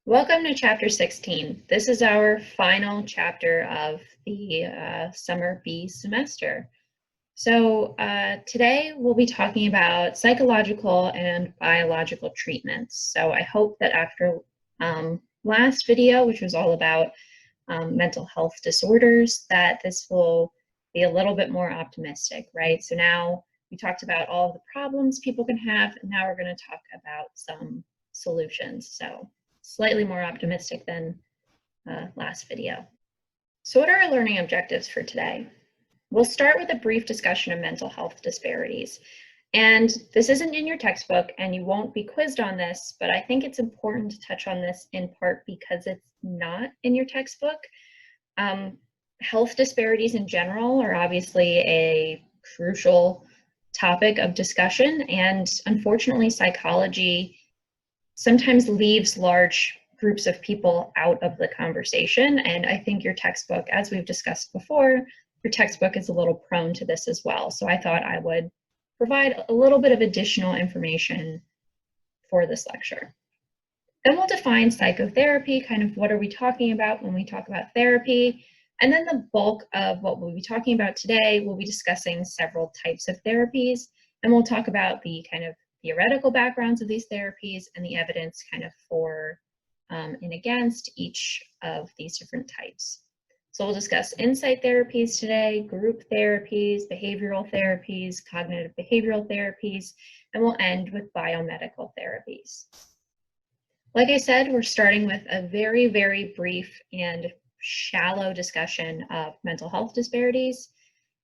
Welcome to Chapter 16. This is our final chapter of the Summer B semester. So today we'll be talking about psychological and biological treatments. So I hope that after last video, which was all about mental health disorders, that this will be a little bit more optimistic, right? So now we talked about all of the problems people can have, and now we're going to talk about some solutions. So slightly more optimistic than last video. So what are our learning objectives for today? We'll start with a brief discussion of mental health disparities. And this isn't in your textbook and you won't be quizzed on this, but I think it's important to touch on this in part because it's not in your textbook. Health disparities in general are obviously a crucial topic of discussion, and unfortunately psychology sometimes leaves large groups of people out of the conversation. And I think your textbook, as we've discussed before, your textbook is a little prone to this as well. So I thought I would provide a little bit of additional information for this lecture. Then we'll define psychotherapy, kind of what are we talking about when we talk about therapy. And then the bulk of what we'll be talking about today, we'll be discussing several types of therapies, and we'll talk about the kind of theoretical backgrounds of these therapies and the evidence kind of for and against each of these different types. So we'll discuss insight therapies today, group therapies, behavioral therapies, cognitive behavioral therapies, and we'll end with biomedical therapies. Like I said, we're starting with a very, very brief and shallow discussion of mental health disparities.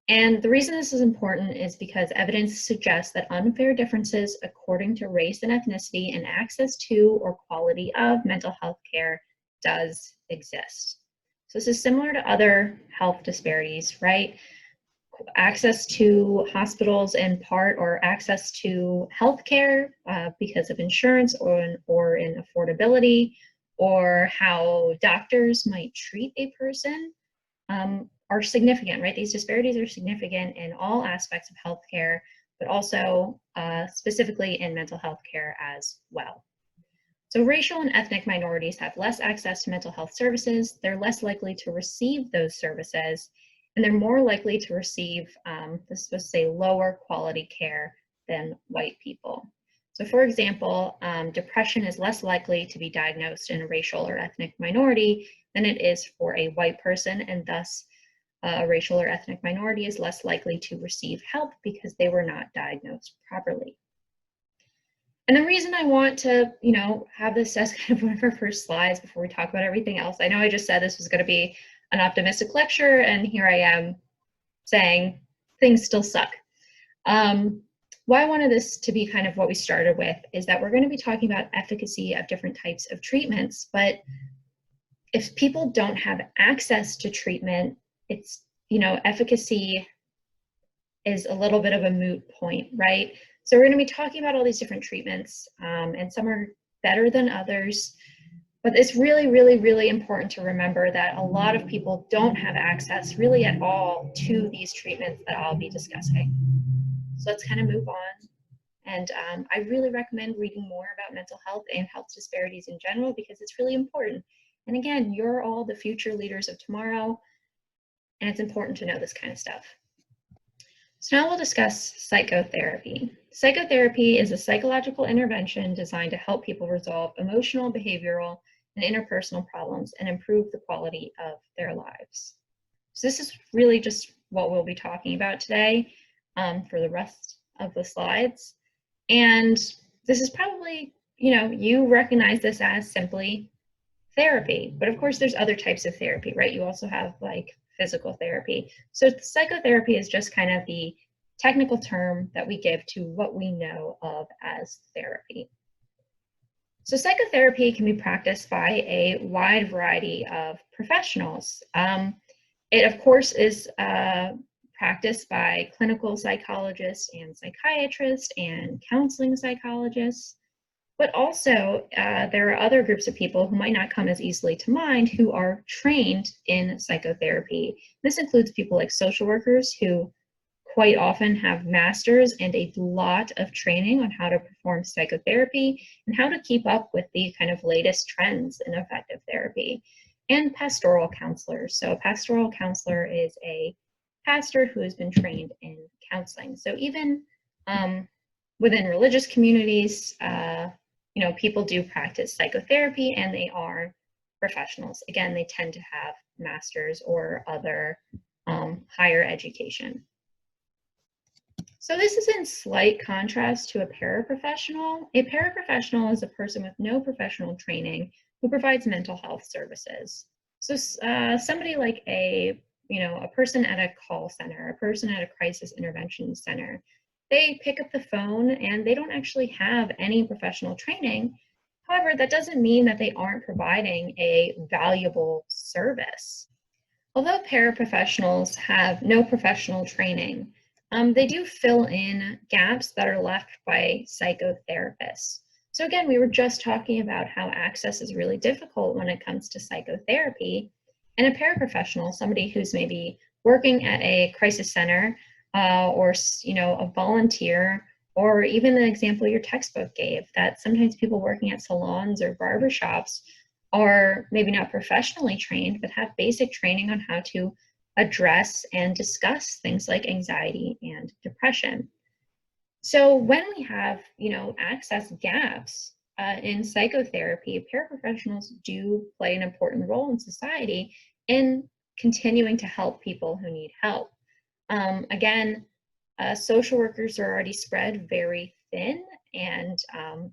And the reason this is important is because evidence suggests that unfair differences according to race and ethnicity and access to or quality of mental health care does exist. So this is similar to other health disparities, right? Access to hospitals in part, or access to health care because of insurance or in affordability, or how doctors might treat a person are significant, right? These disparities are significant in all aspects of healthcare, but also specifically in mental health care as well. So racial and ethnic minorities have less access to mental health services. They're less likely to receive those services, and they're more likely to receive, this was say, lower quality care than white people. So for example, depression is less likely to be diagnosed in a racial or ethnic minority than it is for a white person, and thus a racial or ethnic minority is less likely to receive help because they were not diagnosed properly. And the reason I want to, have this as kind of one of our first slides before we talk about everything else, I know I just said this was going to be an optimistic lecture, and here I am saying things still suck. Why I wanted this to be kind of what we started with is that we're going to be talking about efficacy of different types of treatments, but if people don't have access to treatment, it's, efficacy is a little bit of a moot point, right? So we're going to be talking about all these different treatments, and some are better than others, but it's really, really, really important to remember that a lot of people don't have access really at all to these treatments that I'll be discussing. So let's kind of move on. And I really recommend reading more about mental health and health disparities in general because it's really important. And again, you're all the future leaders of tomorrow, and it's important to know this kind of stuff. So now we'll discuss psychotherapy. Psychotherapy is a psychological intervention designed to help people resolve emotional, behavioral, and interpersonal problems and improve the quality of their lives. So this is really just what we'll be talking about today for the rest of the slides. And this is probably, you recognize this as simply therapy, but of course there's other types of therapy, right? You also have like physical therapy. So psychotherapy is just kind of the technical term that we give to what we know of as therapy. So psychotherapy can be practiced by a wide variety of professionals. It of course is practiced by clinical psychologists and psychiatrists and counseling psychologists. But also, there are other groups of people who might not come as easily to mind who are trained in psychotherapy. This includes people like social workers who quite often have masters and a lot of training on how to perform psychotherapy and how to keep up with the kind of latest trends in effective therapy, and pastoral counselors. So a pastoral counselor is a pastor who has been trained in counseling. So even within religious communities, people do practice psychotherapy and they are professionals. Again, they tend to have masters or other higher education. So this is in slight contrast to a paraprofessional. A paraprofessional is a person with no professional training who provides mental health services. So somebody like a person at a call center, a person at a crisis intervention center, they pick up the phone and they don't actually have any professional training. However, that doesn't mean that they aren't providing a valuable service. Although paraprofessionals have no professional training, they do fill in gaps that are left by psychotherapists. So again, we were just talking about how access is really difficult when it comes to psychotherapy. And a paraprofessional, somebody who's maybe working at a crisis center or a volunteer, or even the example your textbook gave, that sometimes people working at salons or barbershops are maybe not professionally trained, but have basic training on how to address and discuss things like anxiety and depression. So when we have, access gaps in psychotherapy, paraprofessionals do play an important role in society in continuing to help people who need help. Again, social workers are already spread very thin and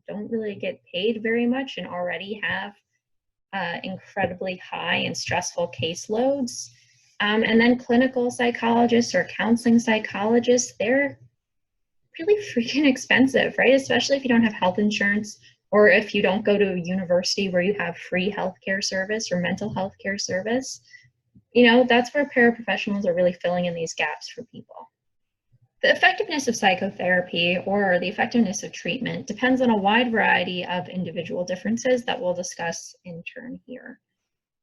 don't really get paid very much and already have incredibly high and stressful caseloads. And then clinical psychologists or counseling psychologists, they're really freaking expensive, right? Especially if you don't have health insurance or if you don't go to a university where you have free healthcare service or mental health care service. That's where paraprofessionals are really filling in these gaps for people. The effectiveness of psychotherapy or the effectiveness of treatment depends on a wide variety of individual differences that we'll discuss in turn here.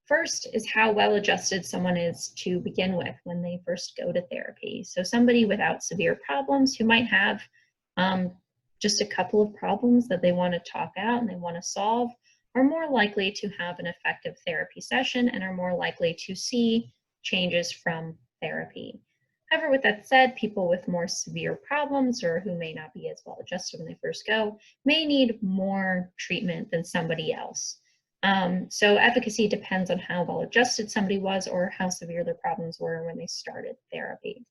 First is how well adjusted someone is to begin with when they first go to therapy. So somebody without severe problems who might have just a couple of problems that they want to talk out and they want to solve are more likely to have an effective therapy session and are more likely to see changes from therapy. However, with that said, people with more severe problems or who may not be as well adjusted when they first go may need more treatment than somebody else. So efficacy depends on how well adjusted somebody was or how severe their problems were when they started therapy.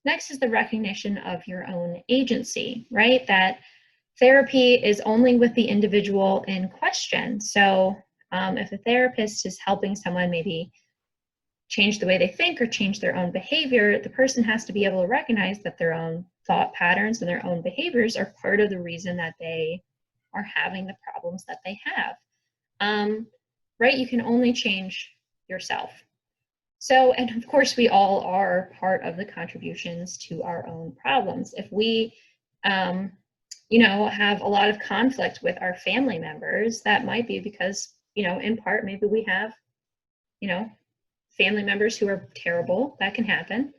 Next is the recognition of your own agency, right? That therapy is only with the individual in question. So if a therapist is helping someone maybe change the way they think or change their own behavior, the person has to be able to recognize that their own thought patterns and their own behaviors are part of the reason that they are having the problems that they have. Right? You can only change yourself. So, and of course, we all are part of the contributions to our own problems. If we, have a lot of conflict with our family members, that might be because, in part, maybe we have, family members who are terrible. That can happen.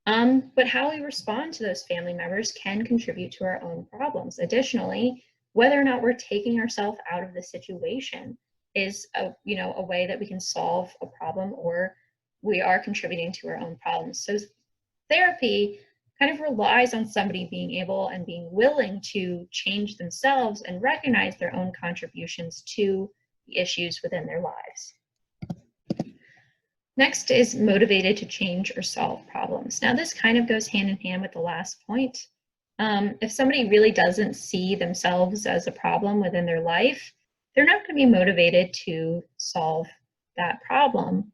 But how we respond to those family members can contribute to our own problems. Additionally, whether or not we're taking ourselves out of the situation is a way that we can solve a problem or we are contributing to our own problems. So therapy kind of relies on somebody being able and being willing to change themselves and recognize their own contributions to the issues within their lives. Next is motivated to change or solve problems. Now this kind of goes hand in hand with the last point. If somebody really doesn't see themselves as a problem within their life, they're not going to be motivated to solve that problem.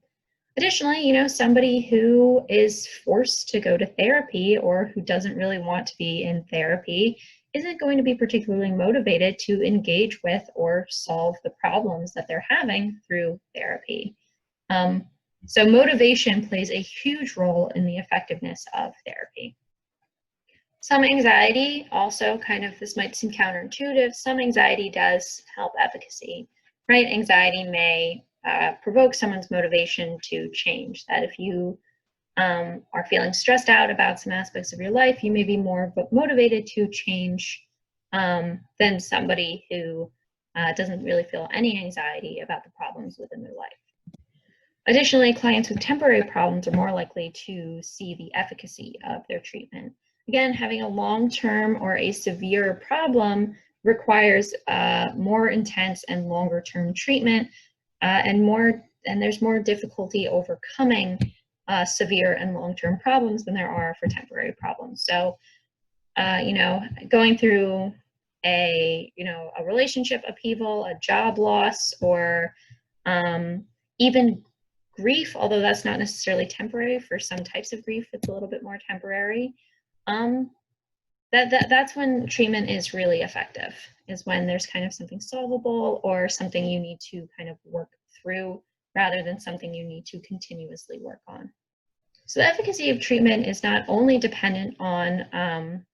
Additionally, somebody who is forced to go to therapy or who doesn't really want to be in therapy isn't going to be particularly motivated to engage with or solve the problems that they're having through therapy. So motivation plays a huge role in the effectiveness of therapy. Some anxiety also this might seem counterintuitive, some anxiety does help efficacy, right? Anxiety may provoke someone's motivation to change. That if you are feeling stressed out about some aspects of your life, you may be more motivated to change than somebody who doesn't really feel any anxiety about the problems within their life. Additionally, clients with temporary problems are more likely to see the efficacy of their treatment. Again, having a long-term or a severe problem requires more intense and longer-term treatment, and there's more difficulty overcoming severe and long-term problems than there are for temporary problems. So, going through a relationship upheaval, a job loss, or even grief, although that's not necessarily temporary. For some types of grief, it's a little bit more temporary. That's when treatment is really effective, is when there's kind of something solvable or something you need to kind of work through rather than something you need to continuously work on. So the efficacy of treatment is not only dependent on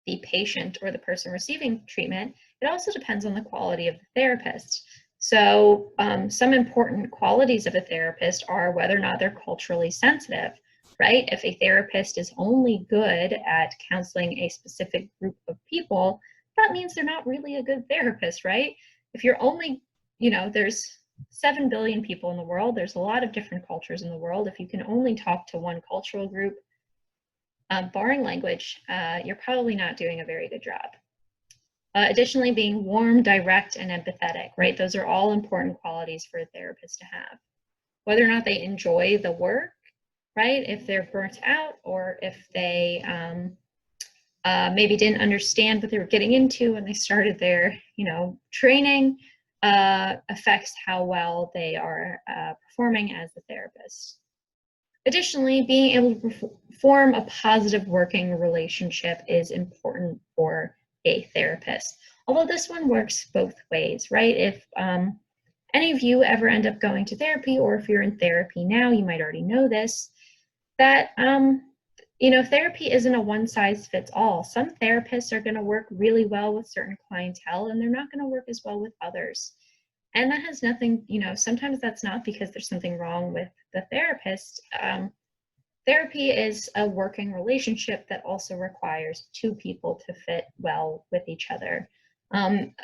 the patient or the person receiving treatment, it also depends on the quality of the therapist. So some important qualities of a therapist are whether or not they're culturally sensitive, right? If a therapist is only good at counseling a specific group of people, that means they're not really a good therapist, right? If you're only, there's 7 billion people in the world, there's a lot of different cultures in the world. If you can only talk to one cultural group, barring language, you're probably not doing a very good job. Additionally, being warm, direct, and empathetic, right? Those are all important qualities for a therapist to have. Whether or not they enjoy the work, right? If they're burnt out or if they maybe didn't understand what they were getting into when they started their, training, affects how well they are performing as a therapist. Additionally, being able to form a positive working relationship is important for a therapist. Although this one works both ways, right? If any of you ever end up going to therapy, or if you're in therapy now, you might already know this, that therapy isn't a one-size-fits-all. Some therapists are going to work really well with certain clientele, and they're not going to work as well with others. And that has nothing, sometimes that's not because there's something wrong with the therapist. Therapy is a working relationship that also requires two people to fit well with each other.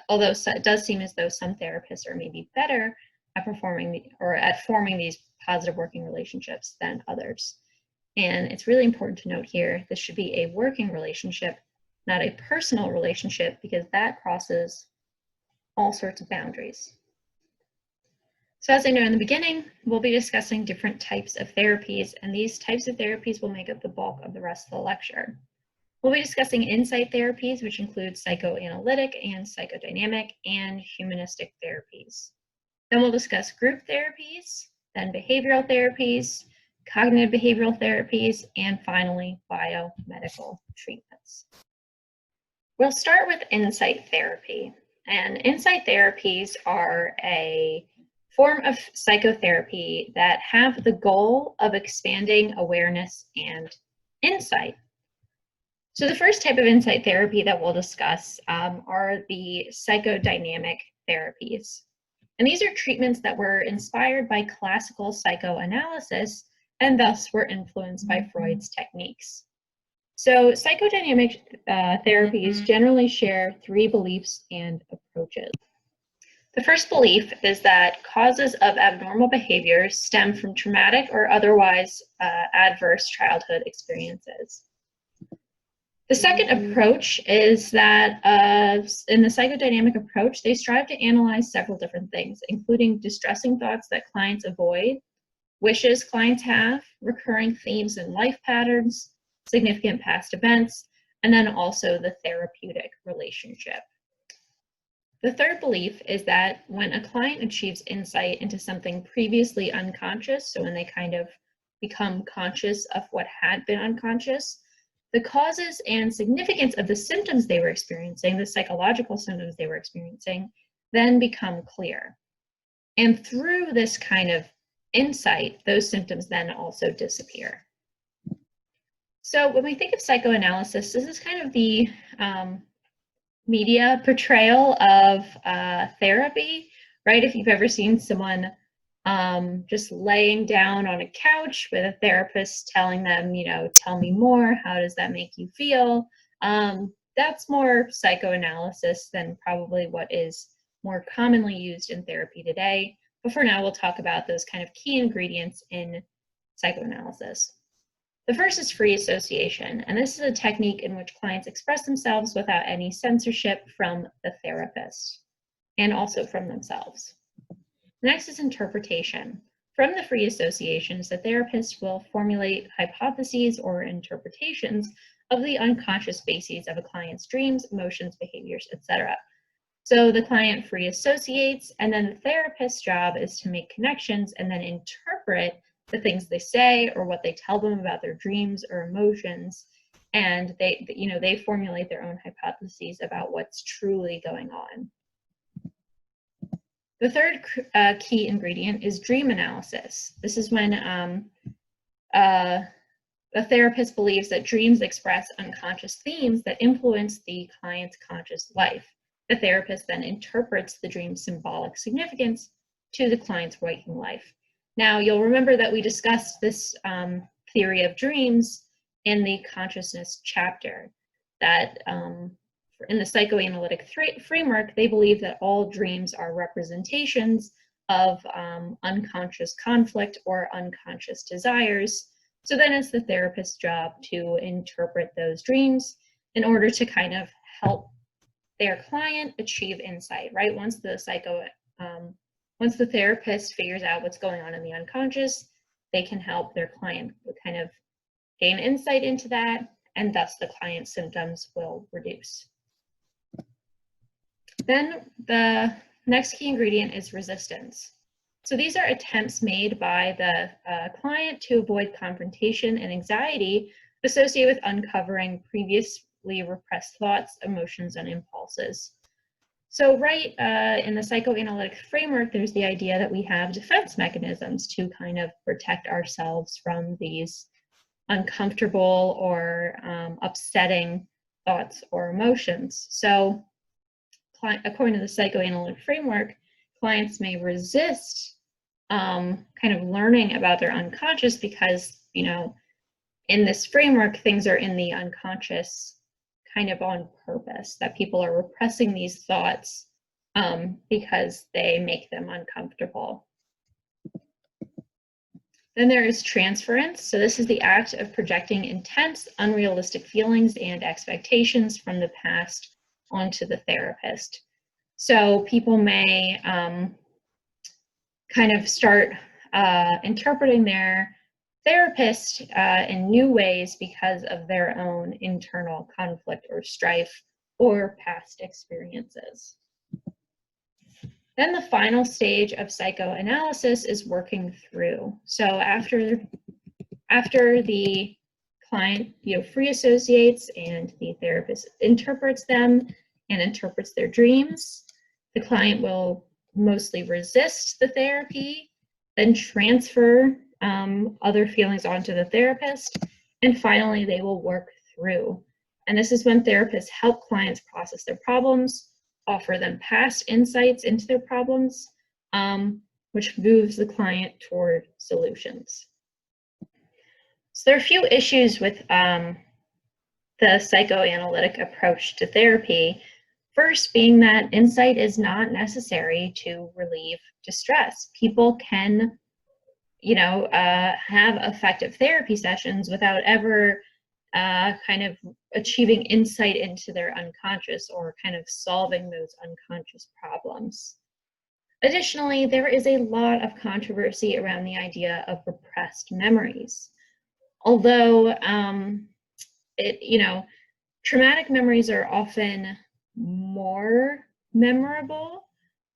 Although it does seem as though some therapists are maybe better at forming these positive working relationships than others. And it's really important to note here, this should be a working relationship, not a personal relationship, because that crosses all sorts of boundaries. So as I know in the beginning, we'll be discussing different types of therapies, and these types of therapies will make up the bulk of the rest of the lecture. We'll be discussing insight therapies, which include psychoanalytic and psychodynamic and humanistic therapies. Then we'll discuss group therapies, then behavioral therapies, cognitive behavioral therapies, and finally, biomedical treatments. We'll start with insight therapy. And insight therapies are a form of psychotherapy that have the goal of expanding awareness and insight. So the first type of insight therapy that we'll discuss are the psychodynamic therapies. And these are treatments that were inspired by classical psychoanalysis and thus were influenced by Freud's techniques. So psychodynamic therapies generally share three beliefs and approaches. The first belief is that causes of abnormal behaviors stem from traumatic or otherwise adverse childhood experiences. The second approach is that in the psychodynamic approach, they strive to analyze several different things, including distressing thoughts that clients avoid, wishes clients have, recurring themes in life patterns, significant past events, and then also the therapeutic relationship. The third belief is that when a client achieves insight into something previously unconscious, so when they kind of become conscious of what had been unconscious, the causes and significance of the symptoms they were experiencing, the psychological symptoms they were experiencing, then become clear. And through this kind of insight, those symptoms then also disappear. So when we think of psychoanalysis, this is kind of the media portrayal of therapy, right? If you've ever seen someone just laying down on a couch with a therapist telling them, tell me more, how does that make you feel? That's more psychoanalysis than probably what is more commonly used in therapy today. But for now, we'll talk about those kind of key ingredients in psychoanalysis. The first is free association, and this is a technique in which clients express themselves without any censorship from the therapist and also from themselves. Next is interpretation. From the free associations, the therapist will formulate hypotheses or interpretations of the unconscious bases of a client's dreams, emotions, behaviors, etc. So the client free associates, and then the therapist's job is to make connections and then interpret the things they say or what they tell them about their dreams or emotions, and they formulate their own hypotheses about what's truly going on. The third key ingredient is dream analysis. This is when a therapist believes that dreams express unconscious themes that influence the client's conscious life. The therapist then interprets the dream's symbolic significance to the client's waking life. Now, you'll remember that we discussed this theory of dreams in the consciousness chapter, that in the psychoanalytic framework, they believe that all dreams are representations of unconscious conflict or unconscious desires. So then it's the therapist's job to interpret those dreams in order to kind of help their client achieve insight, right? Once the therapist figures out what's going on in the unconscious, they can help their client kind of gain insight into that, and thus the client's symptoms will reduce. Then the next key ingredient is resistance. So these are attempts made by the client to avoid confrontation and anxiety associated with uncovering previously repressed thoughts, emotions, and impulses. So in the psychoanalytic framework, there's the idea that we have defense mechanisms to kind of protect ourselves from these uncomfortable or upsetting thoughts or emotions. So according to the psychoanalytic framework, clients may resist kind of learning about their unconscious because, in this framework, things are in the unconscious kind of on purpose, that people are repressing these thoughts because they make them uncomfortable. Then there is transference. So this is the act of projecting intense, unrealistic feelings and expectations from the past onto the therapist. So people may kind of start interpreting their therapist in new ways because of their own internal conflict or strife or past experiences. Then the final stage of psychoanalysis is working through. So after the client free associates and the therapist interprets them and interprets their dreams, the client will mostly resist the therapy, then transfer other feelings onto the therapist, and finally they will work through. And this is when therapists help clients process their problems, offer them past insights into their problems, which moves the client toward solutions. So there are a few issues with the psychoanalytic approach to therapy. First being that insight is not necessary to relieve distress. People can, have effective therapy sessions without ever kind of achieving insight into their unconscious or kind of solving those unconscious problems. Additionally, there is a lot of controversy around the idea of repressed memories. Although, traumatic memories are often more memorable,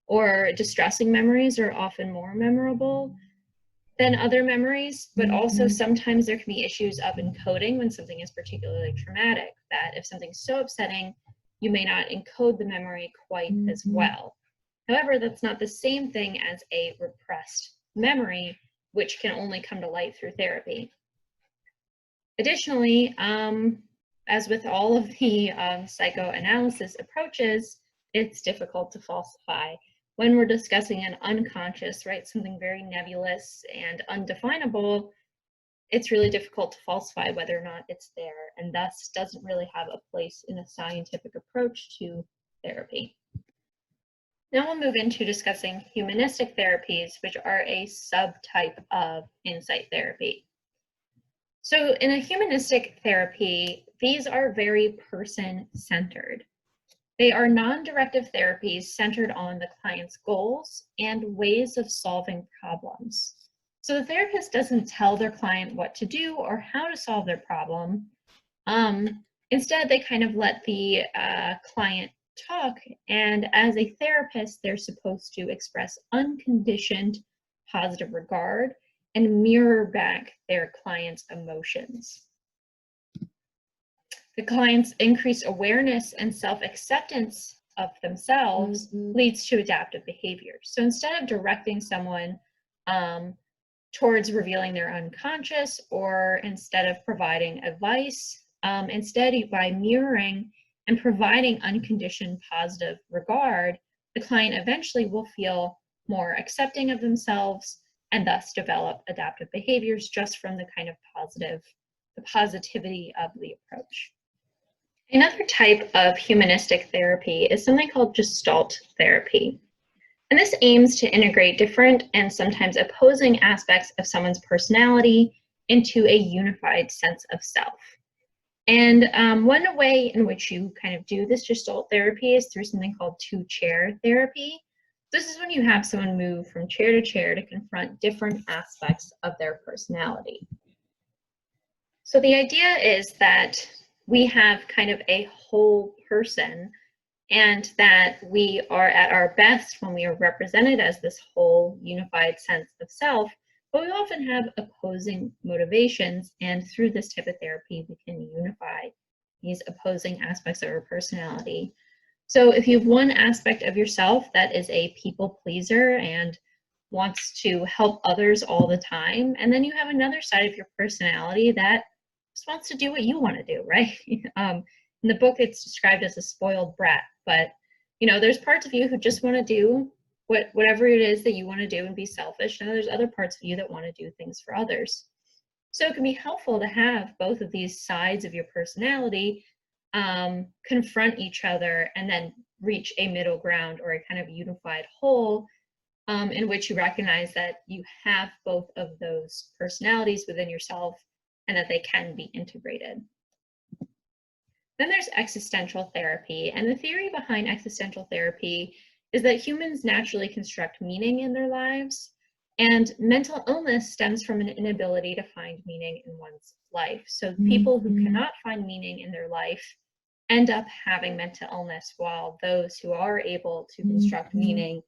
or distressing memories are often more memorable than other memories, but also sometimes there can be issues of encoding when something is particularly traumatic, that if something's so upsetting, you may not encode the memory quite as well. However, that's not the same thing as a repressed memory, which can only come to light through therapy. Additionally, as with all of the psychoanalysis approaches, it's difficult to falsify when we're discussing an unconscious, right, something very nebulous and undefinable, it's really difficult to falsify whether or not it's there, and thus doesn't really have a place in a scientific approach to therapy. Now we'll move into discussing humanistic therapies, which are a subtype of insight therapy. So in a humanistic therapy, these are very person-centered. They are non-directive therapies centered on the client's goals and ways of solving problems. So the therapist doesn't tell their client what to do or how to solve their problem. Instead, they kind of let the client talk, and as a therapist, they're supposed to express unconditioned positive regard and mirror back their client's emotions. The client's increased awareness and self-acceptance of themselves leads to adaptive behavior. So instead of directing someone towards revealing their unconscious, or instead of providing advice, instead by mirroring and providing unconditioned positive regard, the client eventually will feel more accepting of themselves and thus develop adaptive behaviors just from the kind of the positivity of the approach. Another type of humanistic therapy is something called Gestalt therapy. And this aims to integrate different and sometimes opposing aspects of someone's personality into a unified sense of self. And one way in which you kind of do this Gestalt therapy is through something called two-chair therapy. This is when you have someone move from chair to chair to confront different aspects of their personality. So the idea is that we have kind of a whole person, and that we are at our best when we are represented as this whole unified sense of self, but we often have opposing motivations, and through this type of therapy, we can unify these opposing aspects of our personality. So if you have one aspect of yourself that is a people pleaser and wants to help others all the time, and then you have another side of your personality that just wants to do what you want to do, right? In the book, it's described as a spoiled brat, but there's parts of you who just want to do whatever it is that you want to do and be selfish, and there's other parts of you that want to do things for others. So it can be helpful to have both of these sides of your personality confront each other and then reach a middle ground or a kind of unified whole in which you recognize that you have both of those personalities within yourself and that they can be integrated. Then there's existential therapy, and the theory behind existential therapy is that humans naturally construct meaning in their lives, and mental illness stems from an inability to find meaning in one's life. So people who cannot find meaning in their life end up having mental illness, while those who are able to construct meaning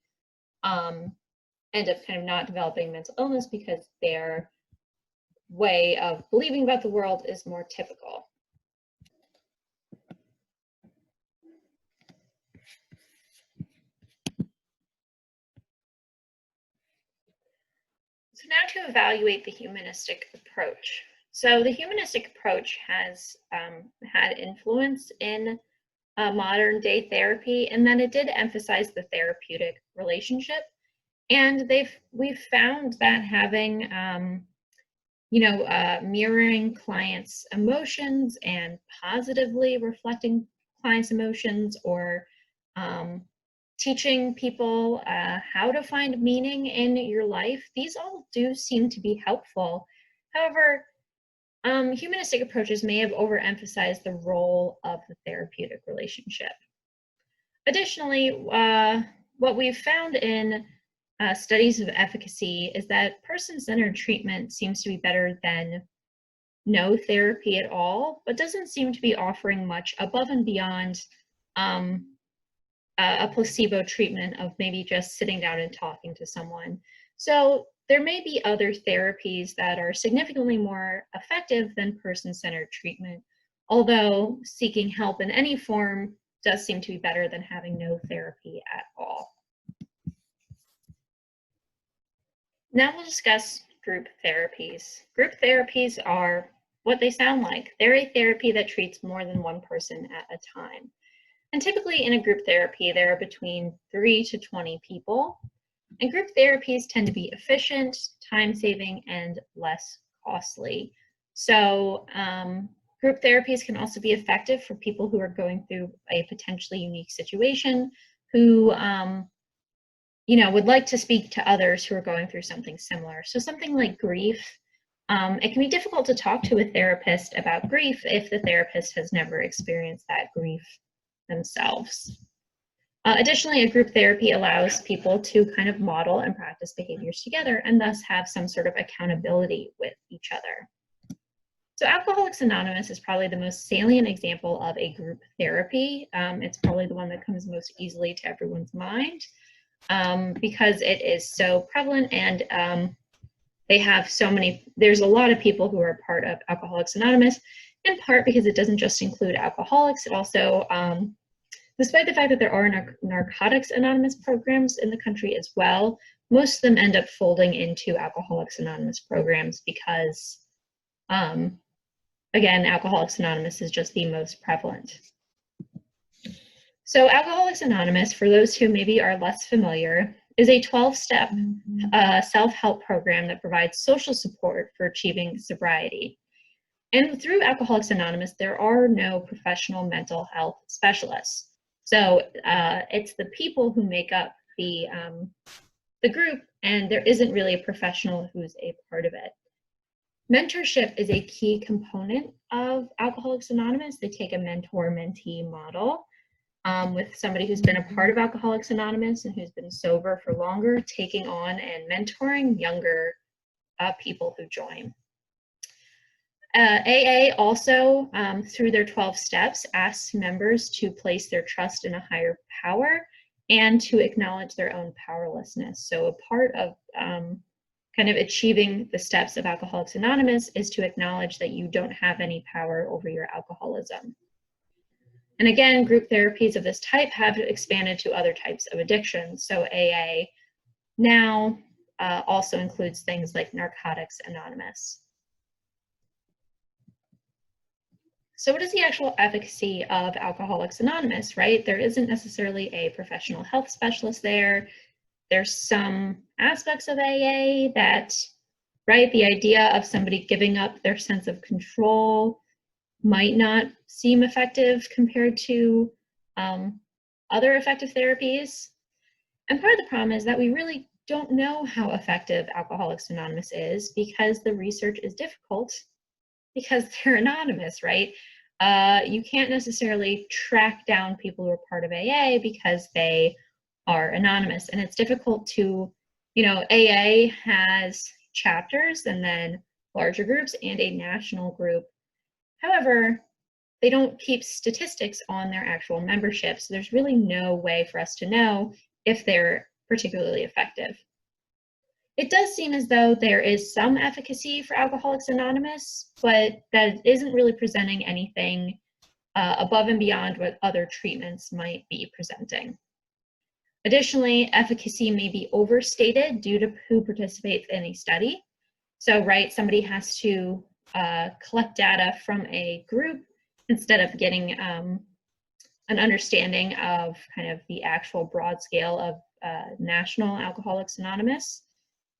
end up kind of not developing mental illness because their way of believing about the world is more typical. So now to evaluate the humanistic approach. So the humanistic approach has had influence in modern day therapy, in that it did emphasize the therapeutic relationship. And we've found that having mirroring clients' emotions and positively reflecting clients' emotions, or teaching people how to find meaning in your life, these all do seem to be helpful. However, humanistic approaches may have overemphasized the role of the therapeutic relationship. Additionally, what we've found in studies of efficacy is that person-centered treatment seems to be better than no therapy at all, but doesn't seem to be offering much above and beyond a placebo treatment of maybe just sitting down and talking to someone. So there may be other therapies that are significantly more effective than person-centered treatment, although seeking help in any form does seem to be better than having no therapy at all. Now we'll discuss group therapies. Group therapies are what they sound like. They're a therapy that treats more than one person at a time. And typically in a group therapy, there are between 3 to 20 people. And group therapies tend to be efficient, time-saving, and less costly. So group therapies can also be effective for people who are going through a potentially unique situation, who would like to speak to others who are going through something similar. So something like grief, it can be difficult to talk to a therapist about grief if the therapist has never experienced that grief themselves. Additionally, a group therapy allows people to kind of model and practice behaviors together and thus have some sort of accountability with each other. So Alcoholics Anonymous is probably the most salient example of a group therapy. It's probably the one that comes most easily to everyone's mind because it is so prevalent, and they have so many, there's a lot of people who are part of Alcoholics Anonymous, in part because it doesn't just include alcoholics, it also, despite the fact that there are Narcotics Anonymous programs in the country as well, most of them end up folding into Alcoholics Anonymous programs because, again, Alcoholics Anonymous is just the most prevalent. So Alcoholics Anonymous, for those who maybe are less familiar, is a 12-step self-help program that provides social support for achieving sobriety. And through Alcoholics Anonymous, there are no professional mental health specialists. So it's the people who make up the group, and there isn't really a professional who's a part of it. Mentorship is a key component of Alcoholics Anonymous. They take a mentor-mentee model with somebody who's been a part of Alcoholics Anonymous and who's been sober for longer, taking on and mentoring younger people who join. AA also, through their 12 steps, asks members to place their trust in a higher power and to acknowledge their own powerlessness. So a part of kind of achieving the steps of Alcoholics Anonymous is to acknowledge that you don't have any power over your alcoholism. And again, group therapies of this type have expanded to other types of addictions. So AA now also includes things like Narcotics Anonymous. So what is the actual efficacy of Alcoholics Anonymous, right? There isn't necessarily a professional health specialist there. There's some aspects of AA that, right, the idea of somebody giving up their sense of control might not seem effective compared to other effective therapies. And part of the problem is that we really don't know how effective Alcoholics Anonymous is because the research is difficult because they're anonymous, right? You can't necessarily track down people who are part of AA because they are anonymous. And it's difficult to, AA has chapters and then larger groups and a national group. However, they don't keep statistics on their actual membership, so there's really no way for us to know if they're particularly effective. It does seem as though there is some efficacy for Alcoholics Anonymous, but that isn't really presenting anything above and beyond what other treatments might be presenting. Additionally, efficacy may be overstated due to who participates in a study. So, right, somebody has to collect data from a group instead of getting an understanding of kind of the actual broad scale of national Alcoholics Anonymous,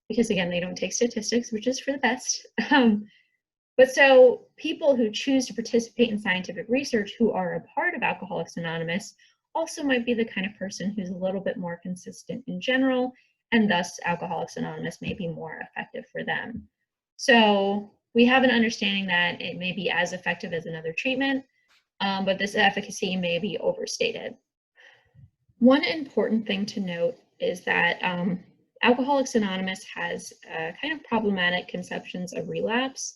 because again, they don't take statistics, which is for the best. But so people who choose to participate in scientific research who are a part of Alcoholics Anonymous also might be the kind of person who's a little bit more consistent in general, and thus Alcoholics Anonymous may be more effective for them. So we have an understanding that it may be as effective as another treatment, but this efficacy may be overstated. One important thing to note is that Alcoholics Anonymous has kind of problematic conceptions of relapse.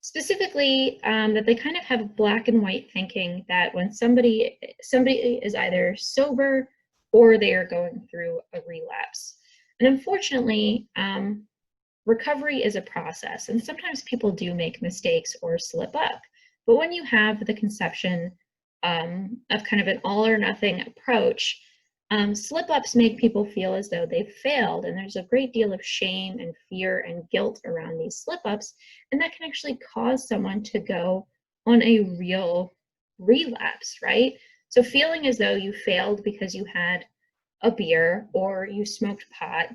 Specifically, that they kind of have black and white thinking that when somebody is either sober or they are going through a relapse. And unfortunately, recovery is a process, and sometimes people do make mistakes or slip up. But when you have the conception of kind of an all or nothing approach, slip-ups make people feel as though they've failed, and there's a great deal of shame and fear and guilt around these slip-ups, and that can actually cause someone to go on a real relapse, right? So feeling as though you failed because you had a beer or you smoked pot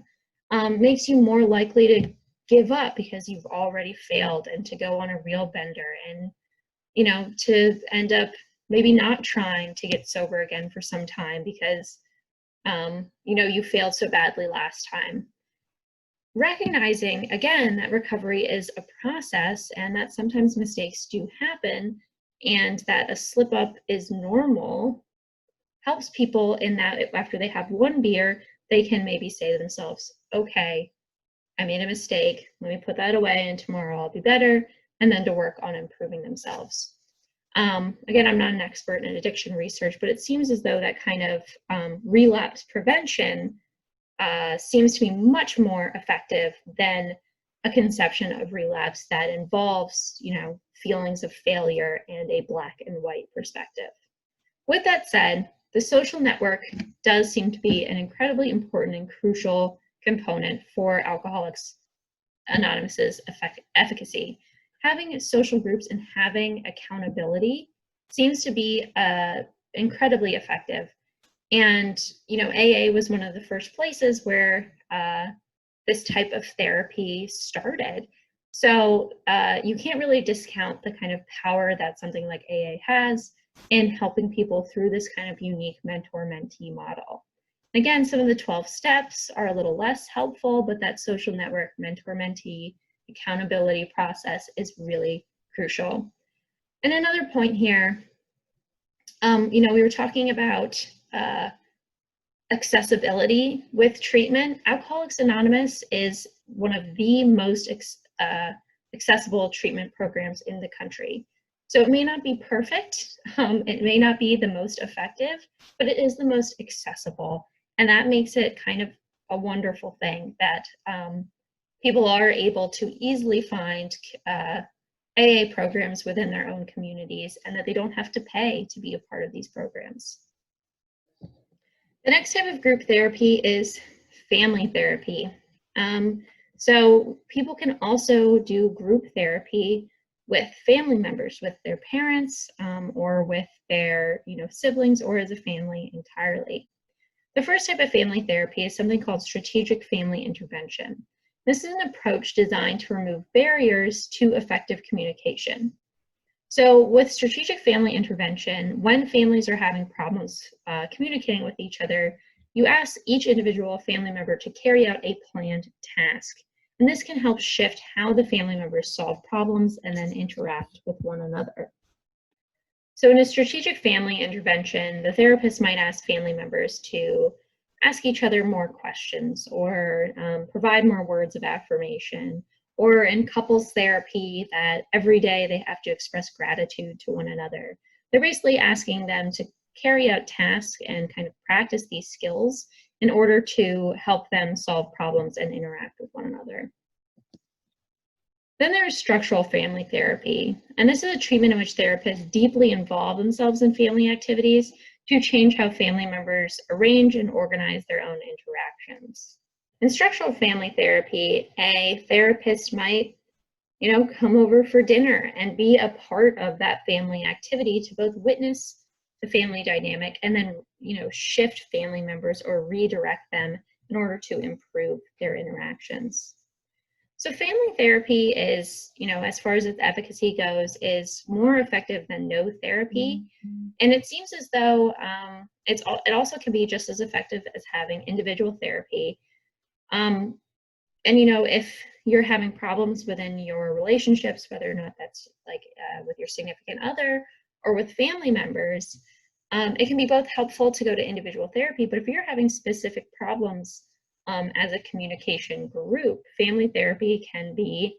makes you more likely to give up because you've already failed, and to go on a real bender, and to end up maybe not trying to get sober again for some time because you failed so badly last time. Recognizing again that recovery is a process and that sometimes mistakes do happen and that a slip up is normal helps people in that after they have one beer, they can maybe say to themselves, okay, I made a mistake, let me put that away and tomorrow I'll be better, and then to work on improving themselves. Again, I'm not an expert in addiction research, but it seems as though that kind of relapse prevention seems to be much more effective than a conception of relapse that involves, feelings of failure and a black and white perspective. With that said, the social network does seem to be an incredibly important and crucial component for Alcoholics Anonymous's efficacy. Having social groups and having accountability seems to be incredibly effective. And, AA was one of the first places where this type of therapy started. So you can't really discount the kind of power that something like AA has in helping people through this kind of unique mentor-mentee model. Again, some of the 12 steps are a little less helpful, but that social network mentor-mentee accountability process is really crucial. And another point here, we were talking about accessibility with treatment. Alcoholics Anonymous is one of the most accessible treatment programs in the country. So it may not be perfect, it may not be the most effective, but it is the most accessible. And that makes it kind of a wonderful thing that people are able to easily find AA programs within their own communities, and that they don't have to pay to be a part of these programs. The next type of group therapy is family therapy. So people can also do group therapy with family members, with their parents, or with their siblings, or as a family entirely. The first type of family therapy is something called strategic family intervention. This is an approach designed to remove barriers to effective communication. So with strategic family intervention, when families are having problems communicating with each other, you ask each individual family member to carry out a planned task. And this can help shift how the family members solve problems and then interact with one another. So in a strategic family intervention, the therapist might ask family members to ask each other more questions, or provide more words of affirmation, or in couples therapy that every day they have to express gratitude to one another. They're basically asking them to carry out tasks and kind of practice these skills in order to help them solve problems and interact with one another. Then there is structural family therapy, and this is a treatment in which therapists deeply involve themselves in family activities to change how family members arrange and organize their own interactions. In structural family therapy, a therapist might, come over for dinner and be a part of that family activity to both witness the family dynamic and then, shift family members or redirect them in order to improve their interactions. So family therapy is, as far as its efficacy goes, is more effective than no therapy. And it seems as though it also can be just as effective as having individual therapy. And, if you're having problems within your relationships, whether or not that's like with your significant other or with family members, it can be both helpful to go to individual therapy, but if you're having specific problems as a communication group, family therapy can be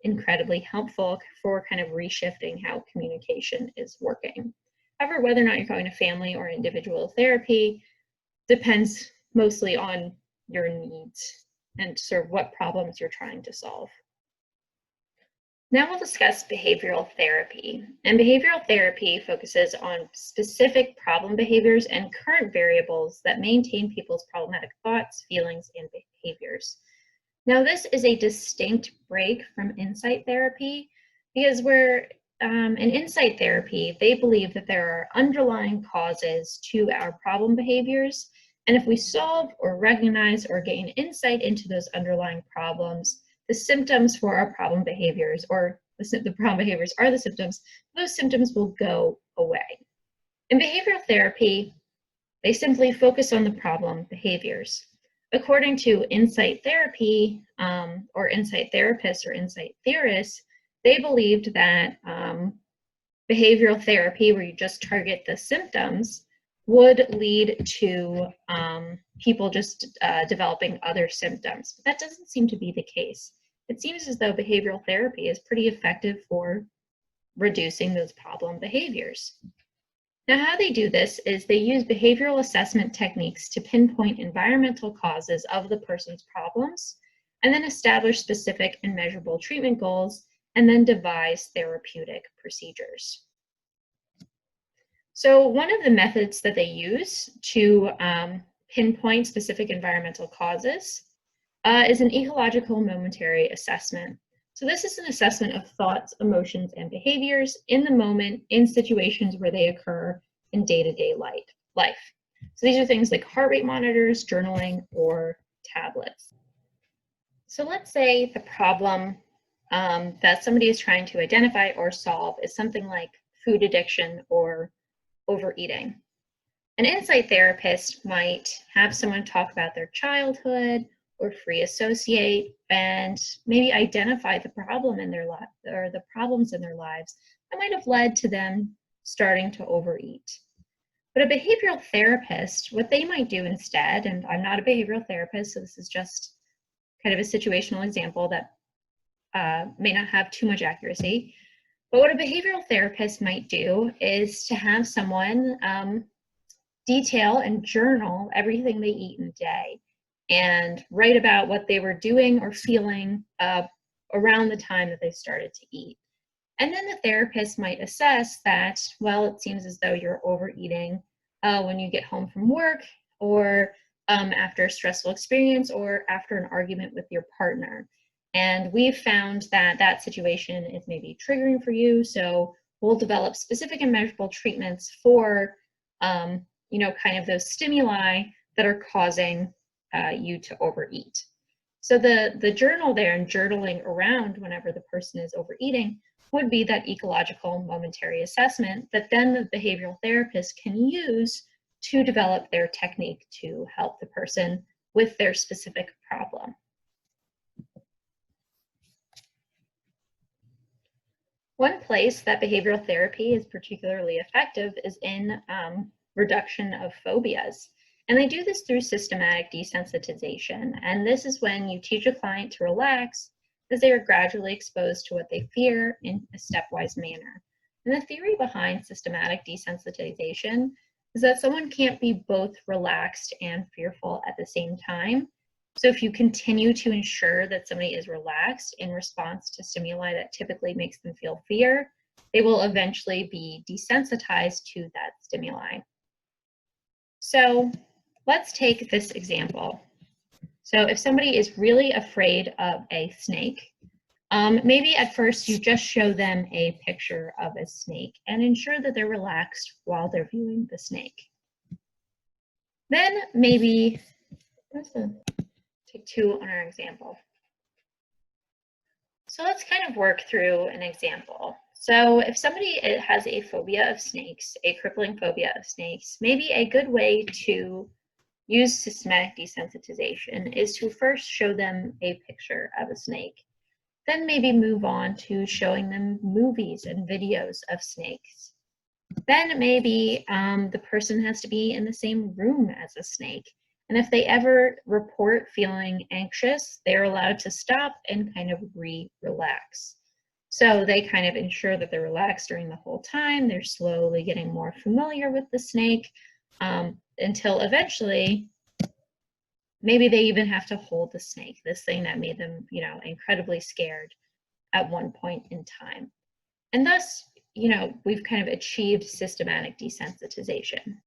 incredibly helpful for kind of reshifting how communication is working. However, whether or not you're going to family or individual therapy depends mostly on your needs and sort of what problems you're trying to solve. Now we'll discuss behavioral therapy. And behavioral therapy focuses on specific problem behaviors and current variables that maintain people's problematic thoughts, feelings, and behaviors. Now this is a distinct break from insight therapy because we're in insight therapy, they believe that there are underlying causes to our problem behaviors. And if we solve or recognize or gain insight into those underlying problems, the symptoms for our problem behaviors, or the problem behaviors are the symptoms, those symptoms will go away. In behavioral therapy, they simply focus on the problem behaviors. According to insight therapy, or insight therapists or insight theorists, they believed that behavioral therapy, where you just target the symptoms, would lead to people just developing other symptoms. But that doesn't seem to be the case. It seems as though behavioral therapy is pretty effective for reducing those problem behaviors. Now, how they do this is they use behavioral assessment techniques to pinpoint environmental causes of the person's problems, and then establish specific and measurable treatment goals, and then devise therapeutic procedures. So one of the methods that they use to pinpoint specific environmental causes is an ecological momentary assessment. So this is an assessment of thoughts, emotions, and behaviors in the moment in situations where they occur in day-to-day life. So these are things like heart rate monitors, journaling, or tablets. So let's say the problem that somebody is trying to identify or solve is something like food addiction or overeating. An insight therapist might have someone talk about their childhood or free associate and maybe identify the problem in their life or the problems in their lives that might have led to them starting to overeat. But a behavioral therapist, what they might do instead, and I'm not a behavioral therapist, so this is just kind of a situational example that may not have too much accuracy, but what a behavioral therapist might do is to have someone detail and journal everything they eat in a day and write about what they were doing or feeling around the time that they started to eat. And then the therapist might assess that, well, it seems as though you're overeating when you get home from work, or after a stressful experience, or after an argument with your partner. And we've found that that situation is maybe triggering for you, so we'll develop specific and measurable treatments for kind of those stimuli that are causing you to overeat. So the journal there and journaling around whenever the person is overeating would be that ecological momentary assessment that then the behavioral therapist can use to develop their technique to help the person with their specific problem. One place that behavioral therapy is particularly effective is in reduction of phobias. And they do this through systematic desensitization. And this is when you teach a client to relax as they are gradually exposed to what they fear in a stepwise manner. And the theory behind systematic desensitization is that someone can't be both relaxed and fearful at the same time. So if you continue to ensure that somebody is relaxed in response to stimuli that typically makes them feel fear, they will eventually be desensitized to that stimuli. So let's take this example. So if somebody is really afraid of a snake, maybe at first you just show them a picture of a snake and ensure that they're relaxed while they're viewing the snake. Then maybe, let's take 2 on our example. So let's kind of work through an example. So if somebody has a phobia of snakes, a crippling phobia of snakes, maybe a good way to use systematic desensitization is to first show them a picture of a snake. Then maybe move on to showing them movies and videos of snakes. Then maybe the person has to be in the same room as a snake. And if they ever report feeling anxious, they're allowed to stop and kind of relax. So they kind of ensure that they're relaxed during the whole time. They're slowly getting more familiar with the snake until eventually, maybe they even have to hold the snake, this thing that made them, incredibly scared at one point in time. And thus, we've kind of achieved systematic desensitization.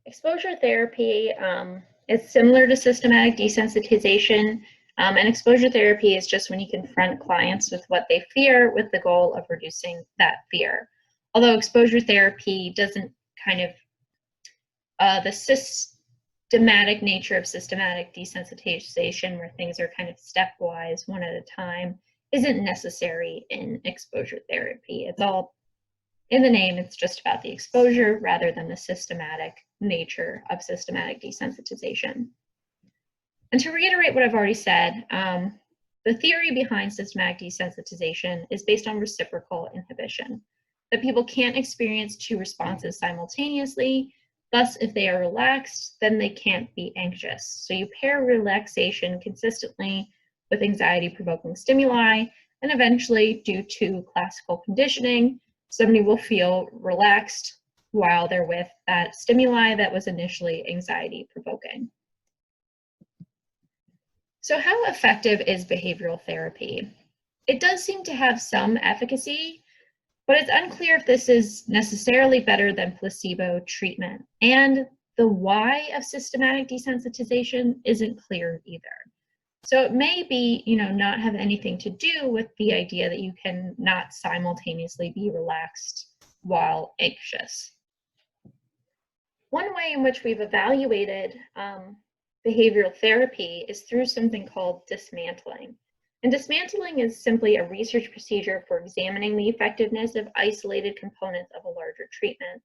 Exposure therapy is similar to systematic desensitization, And exposure therapy is just when you confront clients with what they fear with the goal of reducing that fear. Although exposure therapy doesn't kind of, the systematic nature of systematic desensitization, where things are kind of stepwise, one at a time, isn't necessary in exposure therapy. It's all in the name, it's just about the exposure rather than the systematic nature of systematic desensitization. And to reiterate what I've already said, the theory behind systematic desensitization is based on reciprocal inhibition, that people can't experience two responses simultaneously. Thus, if they are relaxed, then they can't be anxious. So you pair relaxation consistently with anxiety-provoking stimuli, and eventually, due to classical conditioning, somebody will feel relaxed while they're with that stimuli that was initially anxiety-provoking. So how effective is behavioral therapy? It does seem to have some efficacy, but it's unclear if this is necessarily better than placebo treatment. And the why of systematic desensitization isn't clear either. So it may be, not have anything to do with the idea that you can not simultaneously be relaxed while anxious. One way in which we've evaluated behavioral therapy is through something called dismantling. And dismantling is simply a research procedure for examining the effectiveness of isolated components of a larger treatment.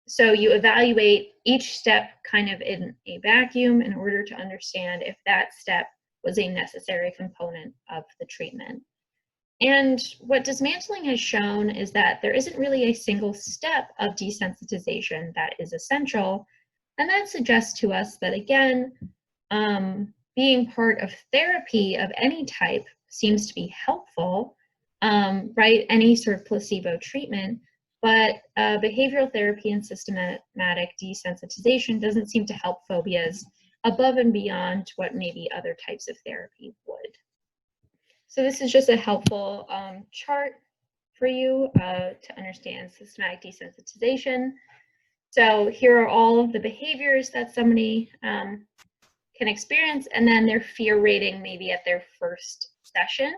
So you evaluate each step kind of in a vacuum in order to understand if that step was a necessary component of the treatment. And what dismantling has shown is that there isn't really a single step of desensitization that is essential. And that suggests to us that, again, being part of therapy of any type seems to be helpful, right? Any sort of placebo treatment, but behavioral therapy and systematic desensitization doesn't seem to help phobias above and beyond what maybe other types of therapy would. So this is just a helpful chart for you to understand systematic desensitization. So here are all of the behaviors that somebody can experience, and then their fear rating maybe at their first session.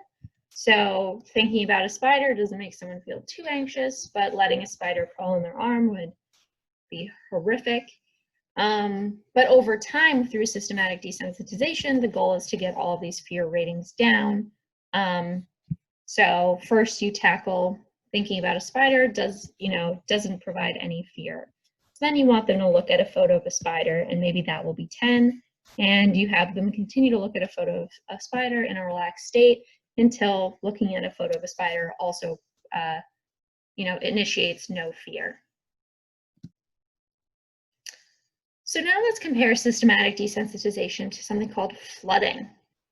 So thinking about a spider doesn't make someone feel too anxious, but letting a spider crawl in their arm would be horrific. But over time, through systematic desensitization, the goal is to get all of these fear ratings down. So first you tackle thinking about a spider doesn't provide any fear. So then you want them to look at a photo of a spider, and maybe that will be 10. And you have them continue to look at a photo of a spider in a relaxed state until looking at a photo of a spider also, initiates no fear. So now let's compare systematic desensitization to something called flooding.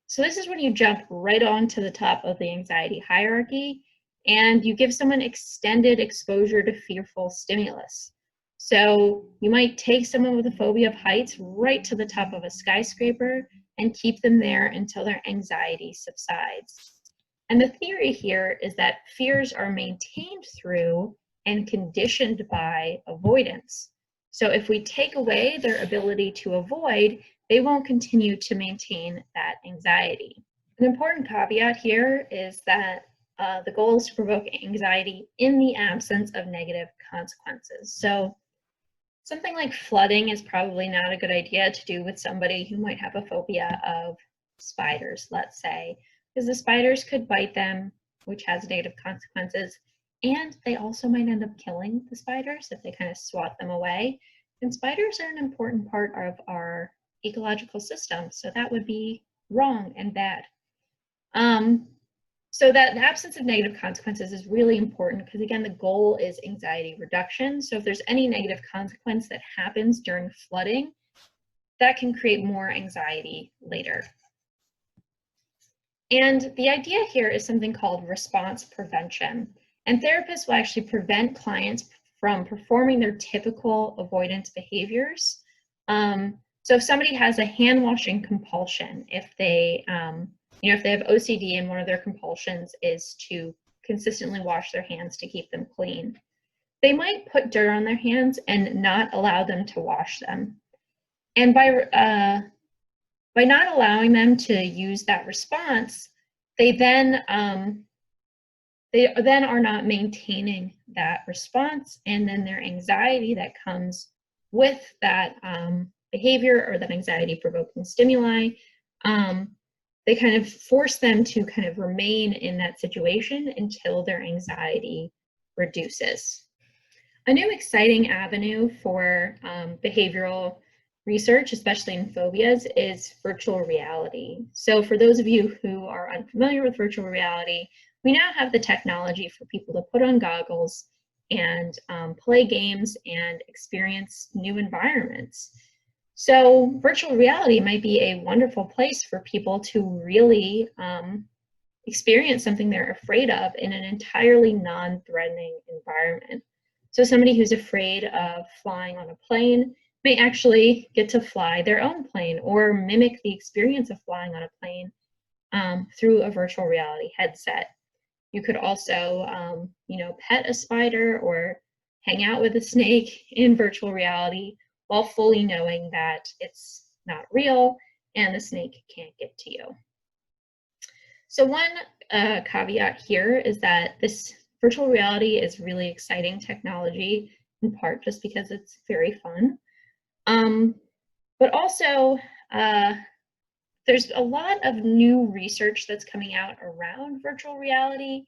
So this is when you jump right on to the top of the anxiety hierarchy and you give someone extended exposure to fearful stimulus. So you might take someone with a phobia of heights right to the top of a skyscraper and keep them there until their anxiety subsides. And the theory here is that fears are maintained through and conditioned by avoidance. So if we take away their ability to avoid, they won't continue to maintain that anxiety. An important caveat here is that the goal is to provoke anxiety in the absence of negative consequences. So something like flooding is probably not a good idea to do with somebody who might have a phobia of spiders, let's say, because the spiders could bite them, which has negative consequences. And they also might end up killing the spiders if they kind of swat them away. And spiders are an important part of our ecological system, so that would be wrong and bad. So that the absence of negative consequences is really important because, again, the goal is anxiety reduction. So if there's any negative consequence that happens during flooding, that can create more anxiety later. And the idea here is something called response prevention. And therapists will actually prevent clients from performing their typical avoidance behaviors. So if somebody has a hand washing compulsion, if they have OCD and one of their compulsions is to consistently wash their hands to keep them clean, they might put dirt on their hands and not allow them to wash them. And by By not allowing them to use that response, they then are not maintaining that response, and then their anxiety that comes with that behavior or that anxiety-provoking stimuli, they kind of force them to kind of remain in that situation until their anxiety reduces. A new exciting avenue for behavioral research, especially in phobias, is virtual reality. So for those of you who are unfamiliar with virtual reality, we now have the technology for people to put on goggles and play games and experience new environments. So virtual reality might be a wonderful place for people to really experience something they're afraid of in an entirely non-threatening environment. So somebody who's afraid of flying on a plane may actually get to fly their own plane or mimic the experience of flying on a plane through a virtual reality headset. You could also, pet a spider or hang out with a snake in virtual reality while fully knowing that it's not real and the snake can't get to you. So one caveat here is that this virtual reality is really exciting technology, in part just because it's very fun. But also, there's a lot of new research that's coming out around virtual reality.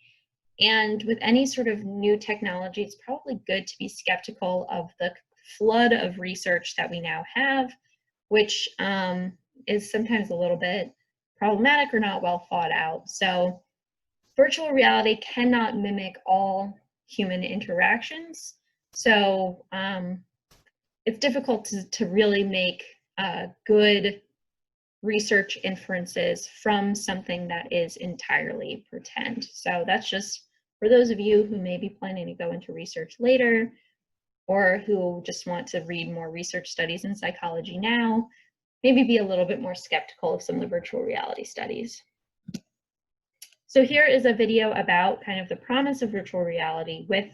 And with any sort of new technology, it's probably good to be skeptical of the flood of research that we now have, which is sometimes a little bit problematic or not well thought out. So virtual reality cannot mimic all human interactions. So it's difficult to really make good research inferences from something that is entirely pretend. So that's just for those of you who may be planning to go into research later, or who just want to read more research studies in psychology now, maybe be a little bit more skeptical of some of the virtual reality studies. So here is a video about kind of the promise of virtual reality with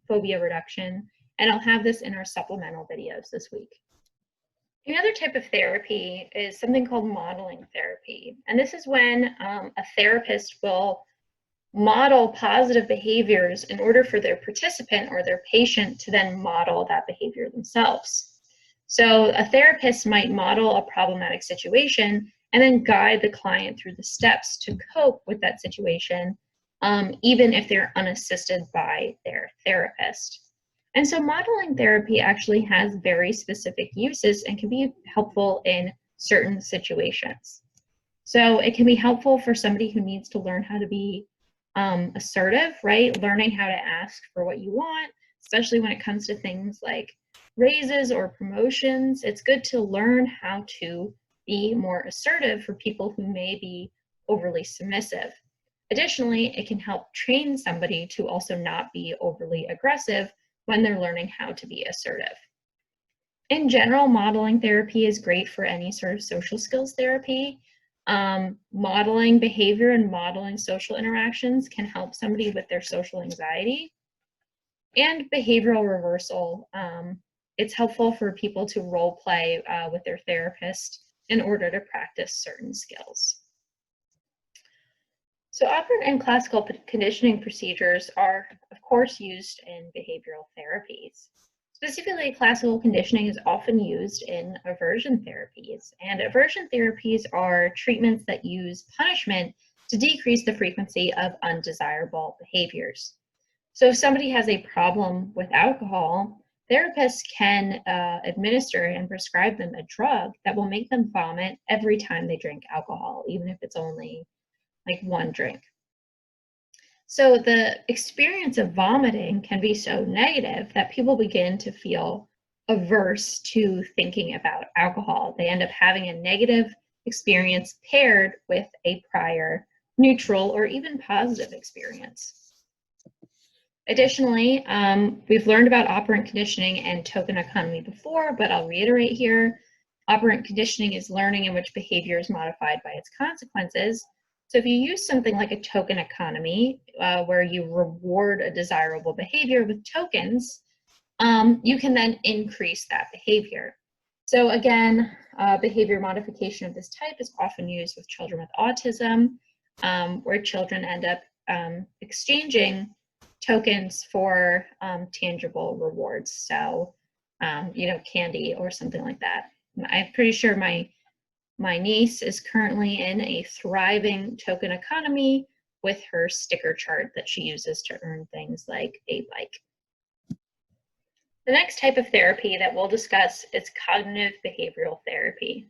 phobia reduction, and I'll have this in our supplemental videos this week. Another type of therapy is something called modeling therapy. And this is when a therapist will model positive behaviors in order for their participant or their patient to then model that behavior themselves. So a therapist might model a problematic situation and then guide the client through the steps to cope with that situation, even if they're unassisted by their therapist. And so modeling therapy actually has very specific uses and can be helpful in certain situations. So it can be helpful for somebody who needs to learn how to be assertive, right? Learning how to ask for what you want, especially when it comes to things like raises or promotions. It's good to learn how to be more assertive for people who may be overly submissive. Additionally, it can help train somebody to also not be overly aggressive when they're learning how to be assertive. In general, modeling therapy is great for any sort of social skills therapy. Modeling behavior and modeling social interactions can help somebody with their social anxiety. And behavioral reversal, it's helpful for people to role play with their therapist in order to practice certain skills. So operant and classical conditioning procedures are, of course, used in behavioral therapies. Specifically, classical conditioning is often used in aversion therapies, and aversion therapies are treatments that use punishment to decrease the frequency of undesirable behaviors. So if somebody has a problem with alcohol, therapists can administer and prescribe them a drug that will make them vomit every time they drink alcohol, even if it's only like one drink. So the experience of vomiting can be so negative that people begin to feel averse to thinking about alcohol. They end up having a negative experience paired with a prior neutral or even positive experience. Additionally, we've learned about operant conditioning and token economy before, but I'll reiterate here. Operant conditioning is learning in which behavior is modified by its consequences. So if you use something like a token economy, where you reward a desirable behavior with tokens, you can then increase that behavior. So again, behavior modification of this type is often used with children with autism, where children end up exchanging tokens for tangible rewards. So, candy or something like that. I'm pretty sure my niece is currently in a thriving token economy with her sticker chart that she uses to earn things like a bike. The next type of therapy that we'll discuss is cognitive behavioral therapy.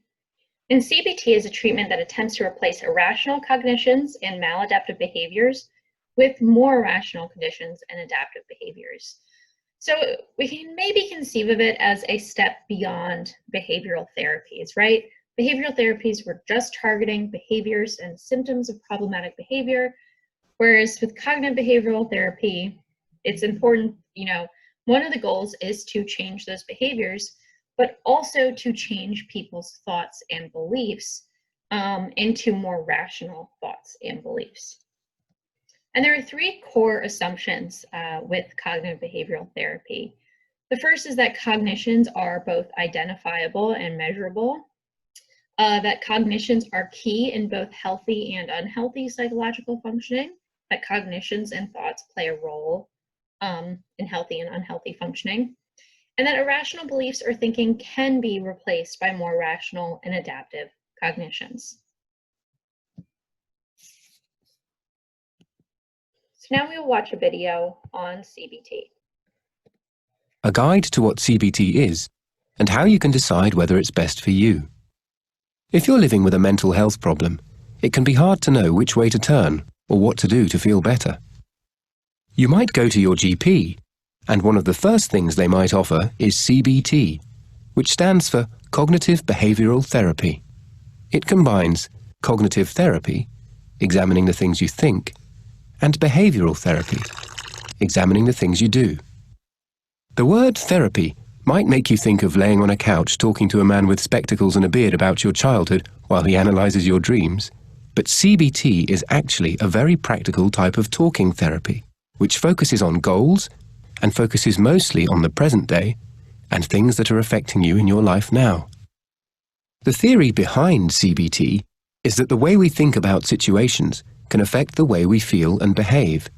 And CBT is a treatment that attempts to replace irrational cognitions and maladaptive behaviors with more rational conditions and adaptive behaviors. So we can maybe conceive of it as a step beyond behavioral therapies, right? Behavioral therapies were just targeting behaviors and symptoms of problematic behavior, whereas with cognitive behavioral therapy, it's important, one of the goals is to change those behaviors, but also to change people's thoughts and beliefs into more rational thoughts and beliefs. And there are three core assumptions with cognitive behavioral therapy. The first is that cognitions are both identifiable and measurable, that cognitions are key in both healthy and unhealthy psychological functioning, that cognitions and thoughts play a role in healthy and unhealthy functioning, and that irrational beliefs or thinking can be replaced by more rational and adaptive cognitions. So now we will watch a video on CBT. A guide to what CBT is and how you can decide whether it's best for you. If you're living with a mental health problem, it can be hard to know which way to turn or what to do to feel better. You might go to your GP, and one of the first things they might offer is CBT, which stands for Cognitive Behavioral Therapy. It combines cognitive therapy, examining the things you think, and behavioral therapy, examining the things you do. The word therapy might make you think of laying on a couch talking to a man with spectacles and a beard about your childhood while he analyzes your dreams, but CBT is actually a very practical type of talking therapy, which focuses on goals and focuses mostly on the present day and things that are affecting you in your life now. The theory behind CBT is that the way we think about situations can affect the way we feel and behave.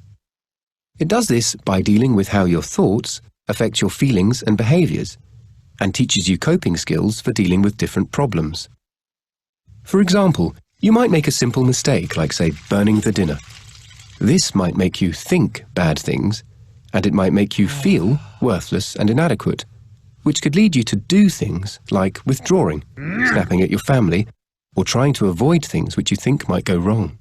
It does this by dealing with how your thoughts affect your feelings and behaviors, and teaches you coping skills for dealing with different problems. For example, you might make a simple mistake, like, say, burning the dinner. This might make you think bad things, and it might make you feel worthless and inadequate, which could lead you to do things like withdrawing, snapping at your family, or trying to avoid things which you think might go wrong.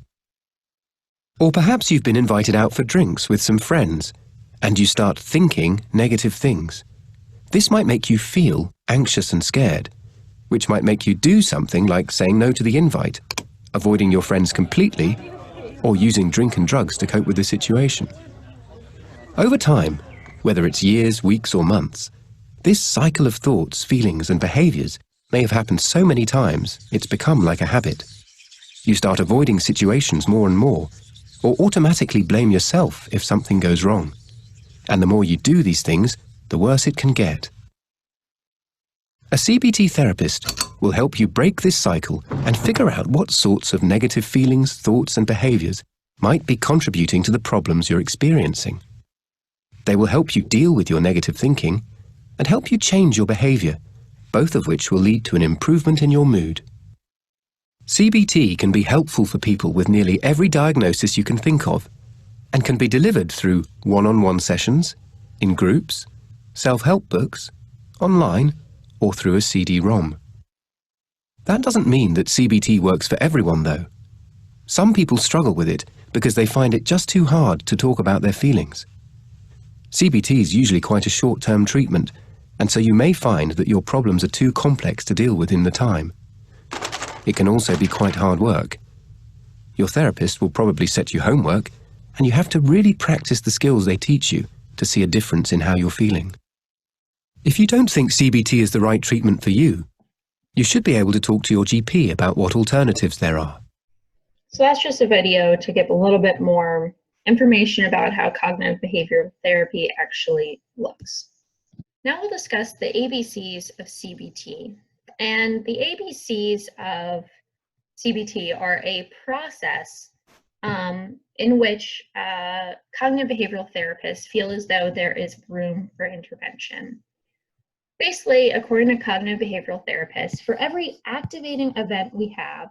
Or perhaps you've been invited out for drinks with some friends, and you start thinking negative things. This might make you feel anxious and scared, which might make you do something like saying no to the invite, avoiding your friends completely, or using drink and drugs to cope with the situation. Over time, whether it's years, weeks, or months, this cycle of thoughts, feelings, and behaviors may have happened so many times it's become like a habit. You start avoiding situations more and more, or automatically blame yourself if something goes wrong. And the more you do these things, the worse it can get. A CBT therapist will help you break this cycle and figure out what sorts of negative feelings, thoughts, and behaviors might be contributing to the problems you're experiencing. They will help you deal with your negative thinking and help you change your behavior, both of which will lead to an improvement in your mood. CBT can be helpful for people with nearly every diagnosis you can think of, and can be delivered through one-on-one sessions, in groups, self-help books, online, or through a CD-ROM. That doesn't mean that CBT works for everyone, though. Some people struggle with it because they find it just too hard to talk about their feelings. CBT is usually quite a short-term treatment, and so you may find that your problems are too complex to deal with in the time. It can also be quite hard work. Your therapist will probably set you homework, and you have to really practice the skills they teach you to see a difference in how you're feeling. If you don't think CBT is the right treatment for you, you should be able to talk to your GP about what alternatives there are. So that's just a video to give a little bit more information about how cognitive behavioral therapy actually looks. Now we'll discuss the ABCs of CBT. And the ABCs of CBT are a process in which cognitive behavioral therapists feel as though there is room for intervention. Basically, according to cognitive behavioral therapists, for every activating event we have,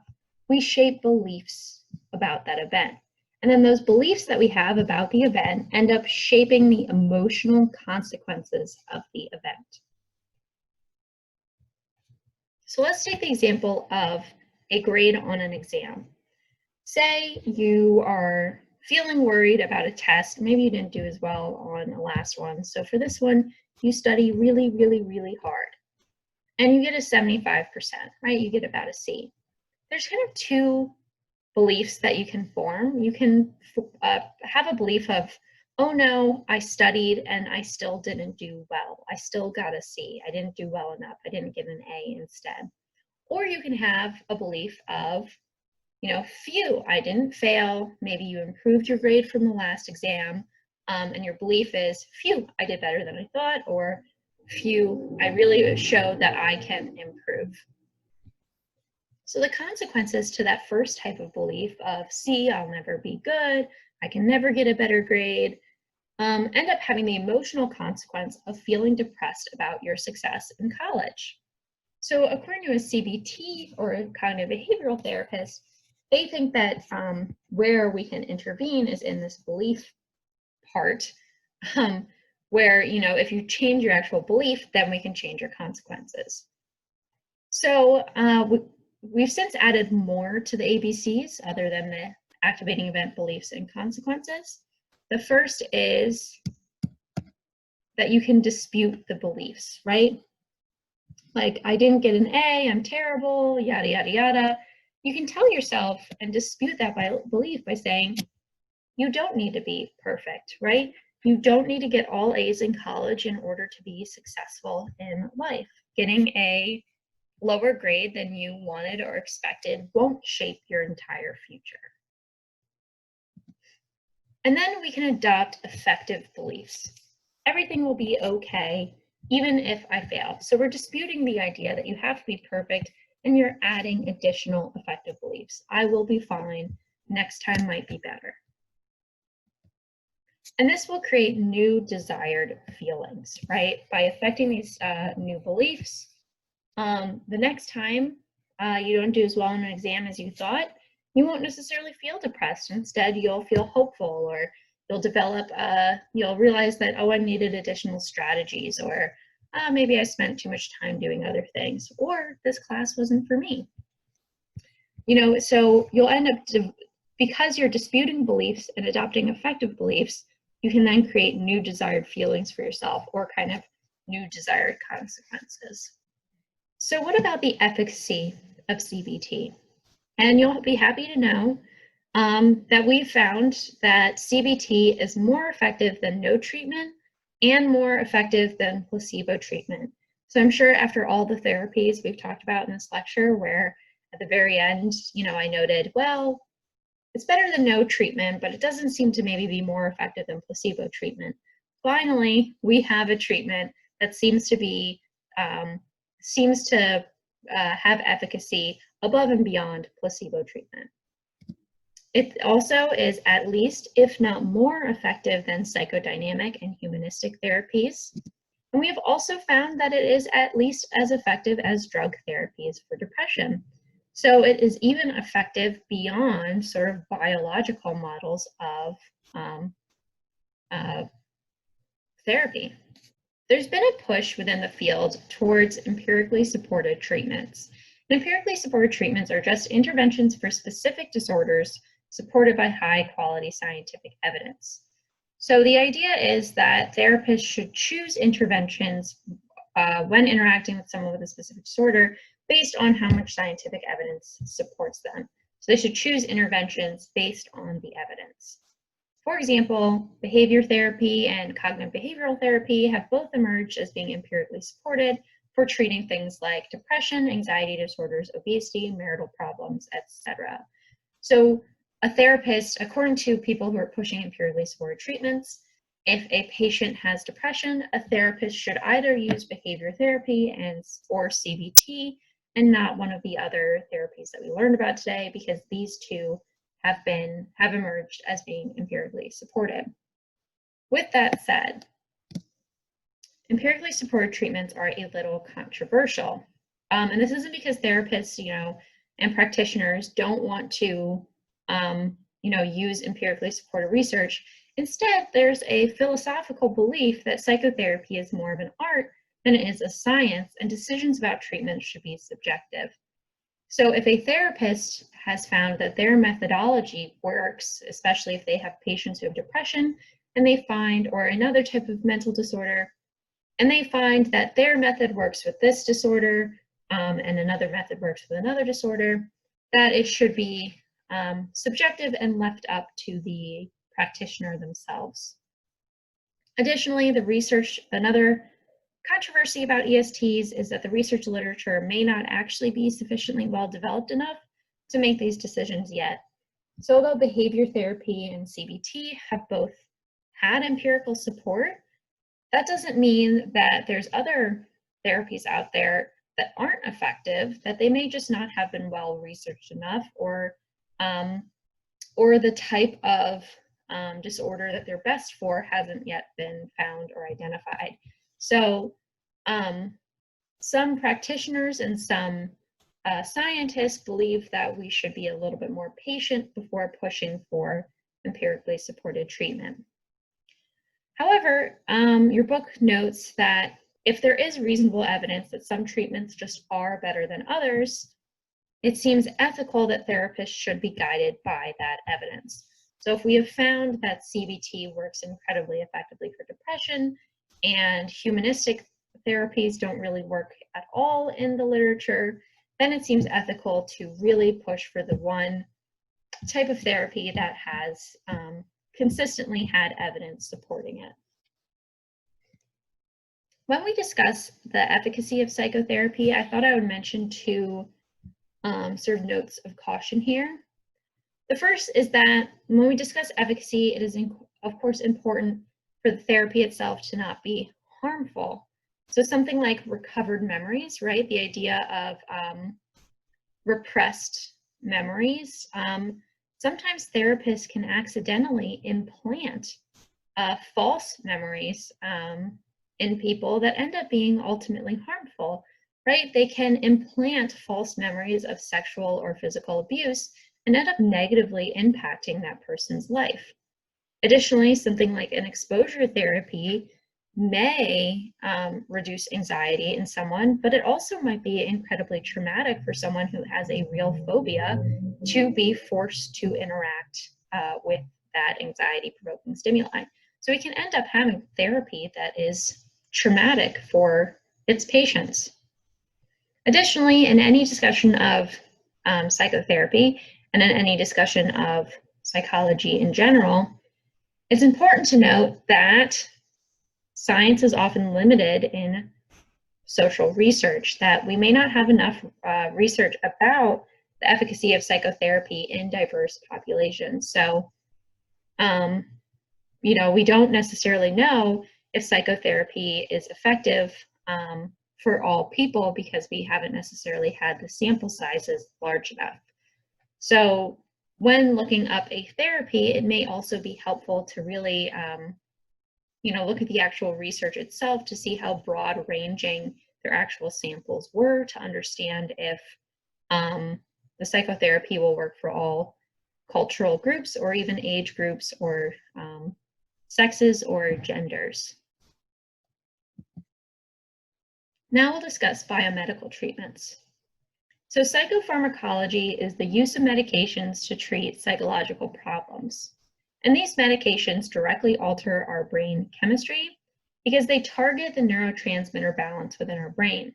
we shape beliefs about that event. And then those beliefs that we have about the event end up shaping the emotional consequences of the event. So let's take the example of a grade on an exam. Say you are feeling worried about a test. Maybe you didn't do as well on the last one. So for this one, you study really, really, really hard. And you get a 75%, right? You get about a C. There's kind of two beliefs that you can form. You can have a belief of, oh no, I studied and I still didn't do well. I still got a C. I didn't do well enough. I didn't get an A instead. Or you can have a belief of, phew, I didn't fail. Maybe you improved your grade from the last exam, and your belief is, phew, I did better than I thought, or phew, I really showed that I can improve. So the consequences to that first type of belief of, see, I'll never be good, I can never get a better grade, end up having the emotional consequence of feeling depressed about your success in college. So according to a CBT or a cognitive behavioral therapist, they think that where we can intervene is in this belief part, where, if you change your actual belief, then we can change your consequences. So we've since added more to the ABCs other than the activating event, beliefs, and consequences. The first is that you can dispute the beliefs, right? Like, I didn't get an A, I'm terrible, yada, yada, yada. You can tell yourself and dispute that belief by saying, you don't need to be perfect, right? You don't need to get all A's in college in order to be successful in life. Getting a lower grade than you wanted or expected won't shape your entire future. And then we can adopt effective beliefs. Everything will be okay, even if I fail. So we're disputing the idea that you have to be perfect, and you're adding additional effective beliefs. I will be fine. Next time might be better. And this will create new desired feelings, right? By affecting these new beliefs, the next time you don't do as well in an exam as you thought, you won't necessarily feel depressed. Instead, you'll feel hopeful, or you'll develop, you'll realize that, oh, I needed additional strategies, or maybe I spent too much time doing other things, or this class wasn't for me. So you'll end up, because you're disputing beliefs and adopting effective beliefs, you can then create new desired feelings for yourself, or kind of new desired consequences. So what about the efficacy of CBT? And you'll be happy to know that we found that CBT is more effective than no treatment and more effective than placebo treatment. So I'm sure after all the therapies we've talked about in this lecture, where at the very end, I noted, well, it's better than no treatment, but it doesn't seem to maybe be more effective than placebo treatment. Finally, we have a treatment that seems to have efficacy above and beyond placebo treatment. It also is at least, if not more effective than psychodynamic and humanistic therapies. And we have also found that it is at least as effective as drug therapies for depression. So it is even effective beyond sort of biological models of therapy. There's been a push within the field towards empirically supported treatments. And empirically supported treatments are just interventions for specific disorders supported by high quality scientific evidence. So the idea is that therapists should choose interventions when interacting with someone with a specific disorder based on how much scientific evidence supports them. So they should choose interventions based on the evidence. For example, behavior therapy and cognitive behavioral therapy have both emerged as being empirically supported for treating things like depression, anxiety disorders, obesity, marital problems, etc. So a therapist, according to people who are pushing empirically supported treatments, if a patient has depression, a therapist should either use behavior therapy or CBT and not one of the other therapies that we learned about today, because these two have emerged as being empirically supported. With that said, empirically supported treatments are a little controversial. And this isn't because therapists, and practitioners don't want to, use empirically supported research. Instead, there's a philosophical belief that psychotherapy is more of an art than it is a science, and decisions about treatment should be subjective. So if a therapist has found that their methodology works, especially if they have patients who have depression, and they find, or another type of mental disorder, and they find that their method works with this disorder, and another method works with another disorder, that it should be subjective and left up to the practitioner themselves. Additionally, another controversy about ESTs is that the research literature may not actually be sufficiently well developed enough to make these decisions yet. So although behavior therapy and CBT have both had empirical support, that doesn't mean that there's other therapies out there that aren't effective, that they may just not have been well researched enough, or the type of disorder that they're best for hasn't yet been found or identified. So some practitioners and some scientists believe that we should be a little bit more patient before pushing for empirically supported treatment. However, your book notes that if there is reasonable evidence that some treatments just are better than others, it seems ethical that therapists should be guided by that evidence. So if we have found that CBT works incredibly effectively for depression, and humanistic therapies don't really work at all in the literature, then it seems ethical to really push for the one type of therapy that has consistently had evidence supporting it. When we discuss the efficacy of psychotherapy, I thought I would mention two sort of notes of caution here. The first is that when we discuss efficacy, it is of course important for the therapy itself to not be harmful. So something like recovered memories, right? The idea of repressed memories. Sometimes therapists can accidentally implant false memories in people that end up being ultimately harmful, right? They can implant false memories of sexual or physical abuse and end up negatively impacting that person's life. Additionally, something like an exposure therapy may reduce anxiety in someone, but it also might be incredibly traumatic for someone who has a real phobia to be forced to interact with that anxiety-provoking stimuli. So we can end up having therapy that is traumatic for its patients. Additionally, in any discussion of psychotherapy and in any discussion of psychology in general, it's important to note that science is often limited in social research, that we may not have enough research about the efficacy of psychotherapy in diverse populations. So, we don't necessarily know if psychotherapy is effective for all people because we haven't necessarily had the sample sizes large enough. So when looking up a therapy, it may also be helpful to really look at the actual research itself to see how broad ranging their actual samples were, to understand if the psychotherapy will work for all cultural groups or even age groups or sexes or genders. Now we'll discuss biomedical treatments. So psychopharmacology is the use of medications to treat psychological problems. And these medications directly alter our brain chemistry because they target the neurotransmitter balance within our brain.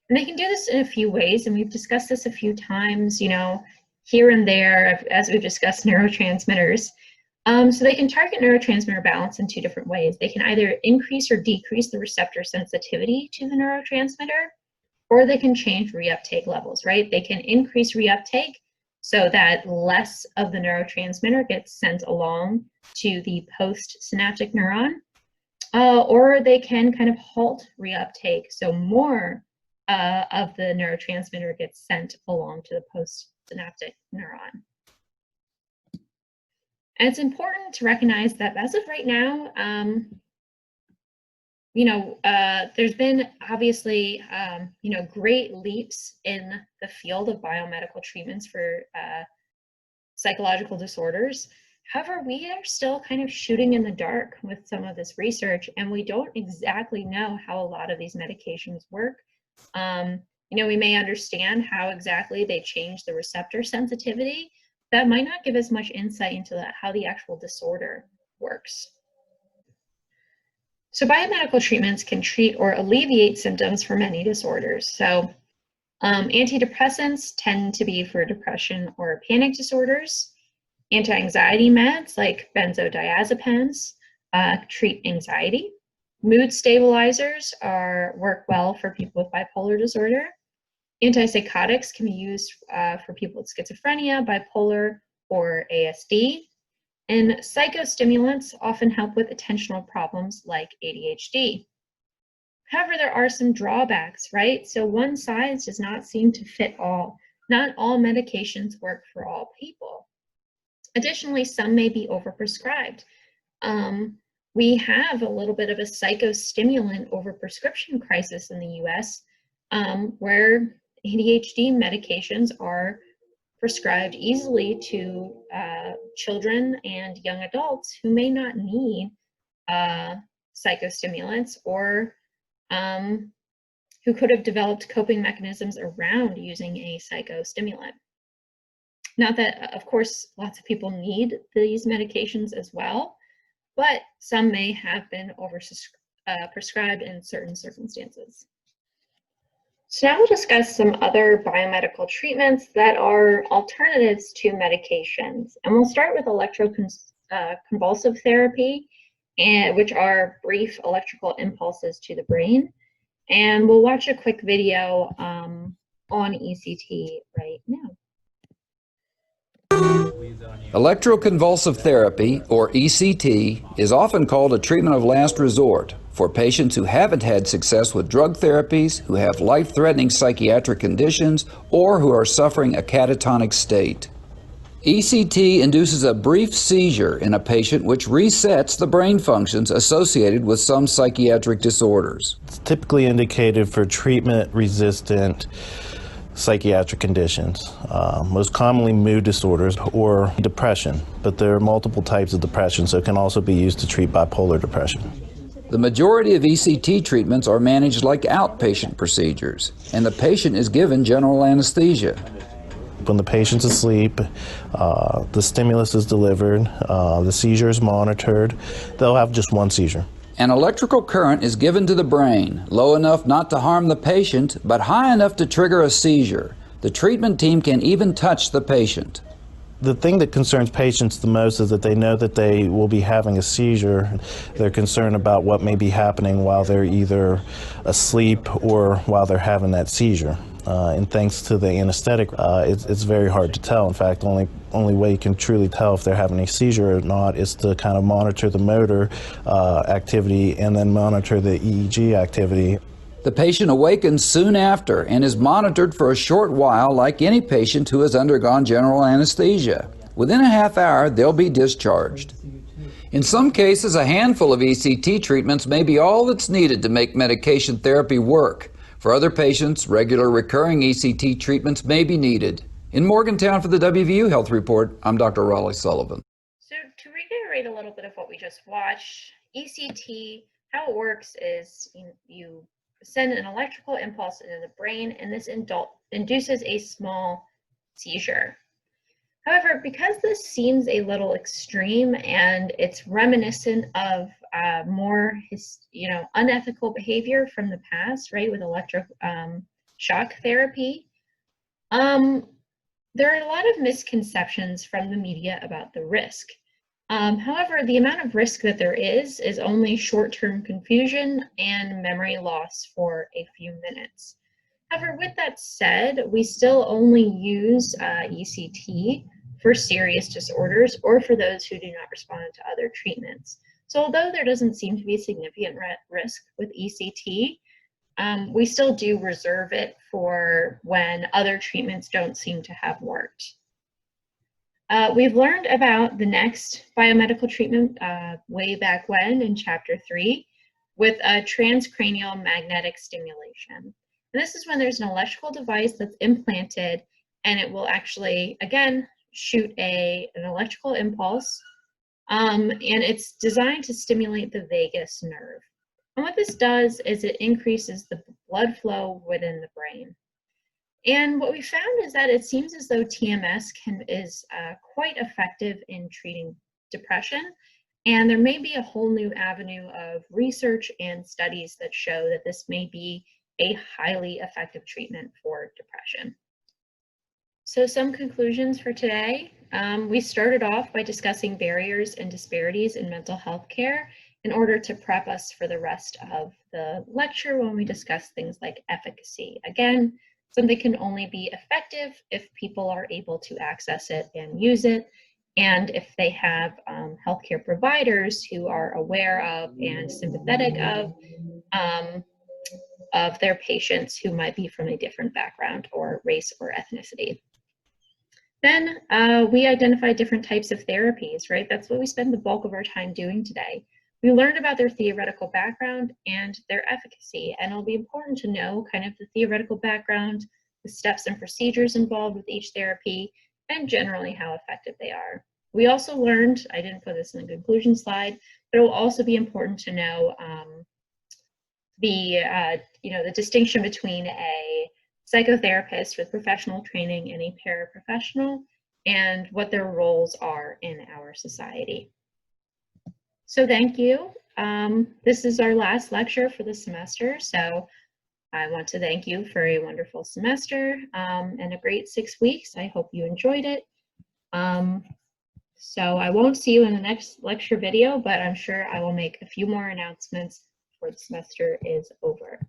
And they can do this in a few ways, and we've discussed this a few times, here and there as we've discussed neurotransmitters. So they can target neurotransmitter balance in two different ways. They can either increase or decrease the receptor sensitivity to the neurotransmitter, or they can change reuptake levels, right? They can increase reuptake so that less of the neurotransmitter gets sent along to the postsynaptic neuron, or they can kind of halt reuptake, so more of the neurotransmitter gets sent along to the postsynaptic neuron. And it's important to recognize that as of right now, there's been obviously, great leaps in the field of biomedical treatments for psychological disorders. However, we are still kind of shooting in the dark with some of this research, and we don't exactly know how a lot of these medications work. We may understand how exactly they change the receptor sensitivity. That might not give us much insight into how the actual disorder works. So biomedical treatments can treat or alleviate symptoms for many disorders. So antidepressants tend to be for depression or panic disorders. Anti-anxiety meds like benzodiazepines treat anxiety. Mood stabilizers work well for people with bipolar disorder. Antipsychotics can be used for people with schizophrenia, bipolar, or ASD. And psychostimulants often help with attentional problems like ADHD. However, there are some drawbacks, right? So one size does not seem to fit all. Not all medications work for all people. Additionally, some may be overprescribed. We have a little bit of a psychostimulant overprescription crisis in the US, where ADHD medications are prescribed easily to children and young adults who may not need psychostimulants, or who could have developed coping mechanisms around using a psychostimulant. Not that, of course, lots of people need these medications as well, but some may have been prescribed in certain circumstances. So now we'll discuss some other biomedical treatments that are alternatives to medications. And we'll start with electroconvulsive therapy, which are brief electrical impulses to the brain. And we'll watch a quick video on ECT right now. Electroconvulsive therapy, or ECT, is often called a treatment of last resort for patients who haven't had success with drug therapies, who have life-threatening psychiatric conditions, or who are suffering a catatonic state. ECT induces a brief seizure in a patient which resets the brain functions associated with some psychiatric disorders. It's typically indicated for treatment-resistant psychiatric conditions, most commonly mood disorders or depression, but there are multiple types of depression, so it can also be used to treat bipolar depression. The majority of ECT treatments are managed like outpatient procedures, and the patient is given general anesthesia. When the patient's asleep, the stimulus is delivered, the seizure is monitored, they'll have just one seizure. An electrical current is given to the brain, low enough not to harm the patient, but high enough to trigger a seizure. The treatment team can even touch the patient. The thing that concerns patients the most is that they know that they will be having a seizure. They're concerned about what may be happening while they're either asleep or while they're having that seizure. And thanks to the anesthetic, it's very hard to tell. In fact, the only way you can truly tell if they're having a seizure or not is to kind of monitor the motor activity and then monitor the EEG activity. The patient awakens soon after and is monitored for a short while like any patient who has undergone general anesthesia. Within a half hour, they'll be discharged. In some cases, a handful of ECT treatments may be all that's needed to make medication therapy work. For other patients, regular recurring ECT treatments may be needed. In Morgantown for the WVU Health Report, I'm Dr. Raleigh Sullivan. So to reiterate a little bit of what we just watched, ECT, how it works is you send an electrical impulse into the brain, and this induces a small seizure. However, because this seems a little extreme and it's reminiscent of more unethical behavior from the past, right, with electric shock therapy, there are a lot of misconceptions from the media about the risk. However, the amount of risk that there is only short-term confusion and memory loss for a few minutes. However, with that said, we still only use ECT for serious disorders or for those who do not respond to other treatments. So although there doesn't seem to be a significant risk with ECT, we still do reserve it for when other treatments don't seem to have worked. We've learned about the next biomedical treatment way back when in Chapter 3 with a transcranial magnetic stimulation. And this is when there's an electrical device that's implanted and it will actually, again, shoot an electrical impulse, and it's designed to stimulate the vagus nerve. And what this does is it increases the blood flow within the brain. And what we found is that it seems as though TMS is quite effective in treating depression, and there may be a whole new avenue of research and studies that show that this may be a highly effective treatment for depression. So some conclusions for today. We started off by discussing barriers and disparities in mental health care in order to prep us for the rest of the lecture when we discuss things like efficacy. Again, something can only be effective if people are able to access it and use it, and if they have healthcare providers who are aware of and sympathetic of their patients who might be from a different background or race or ethnicity. Then we identified different types of therapies, right? That's what we spend the bulk of our time doing today. We learned about their theoretical background and their efficacy, and it'll be important to know kind of the theoretical background, the steps and procedures involved with each therapy, and generally how effective they are. We also learned, I didn't put this in the conclusion slide, but it will also be important to know the distinction between a psychotherapist with professional training and a paraprofessional, and what their roles are in our society. So thank you. This is our last lecture for the semester, so I want to thank you for a wonderful semester and a great 6 weeks. I hope you enjoyed it. So I won't see you in the next lecture video, but I'm sure I will make a few more announcements before the semester is over.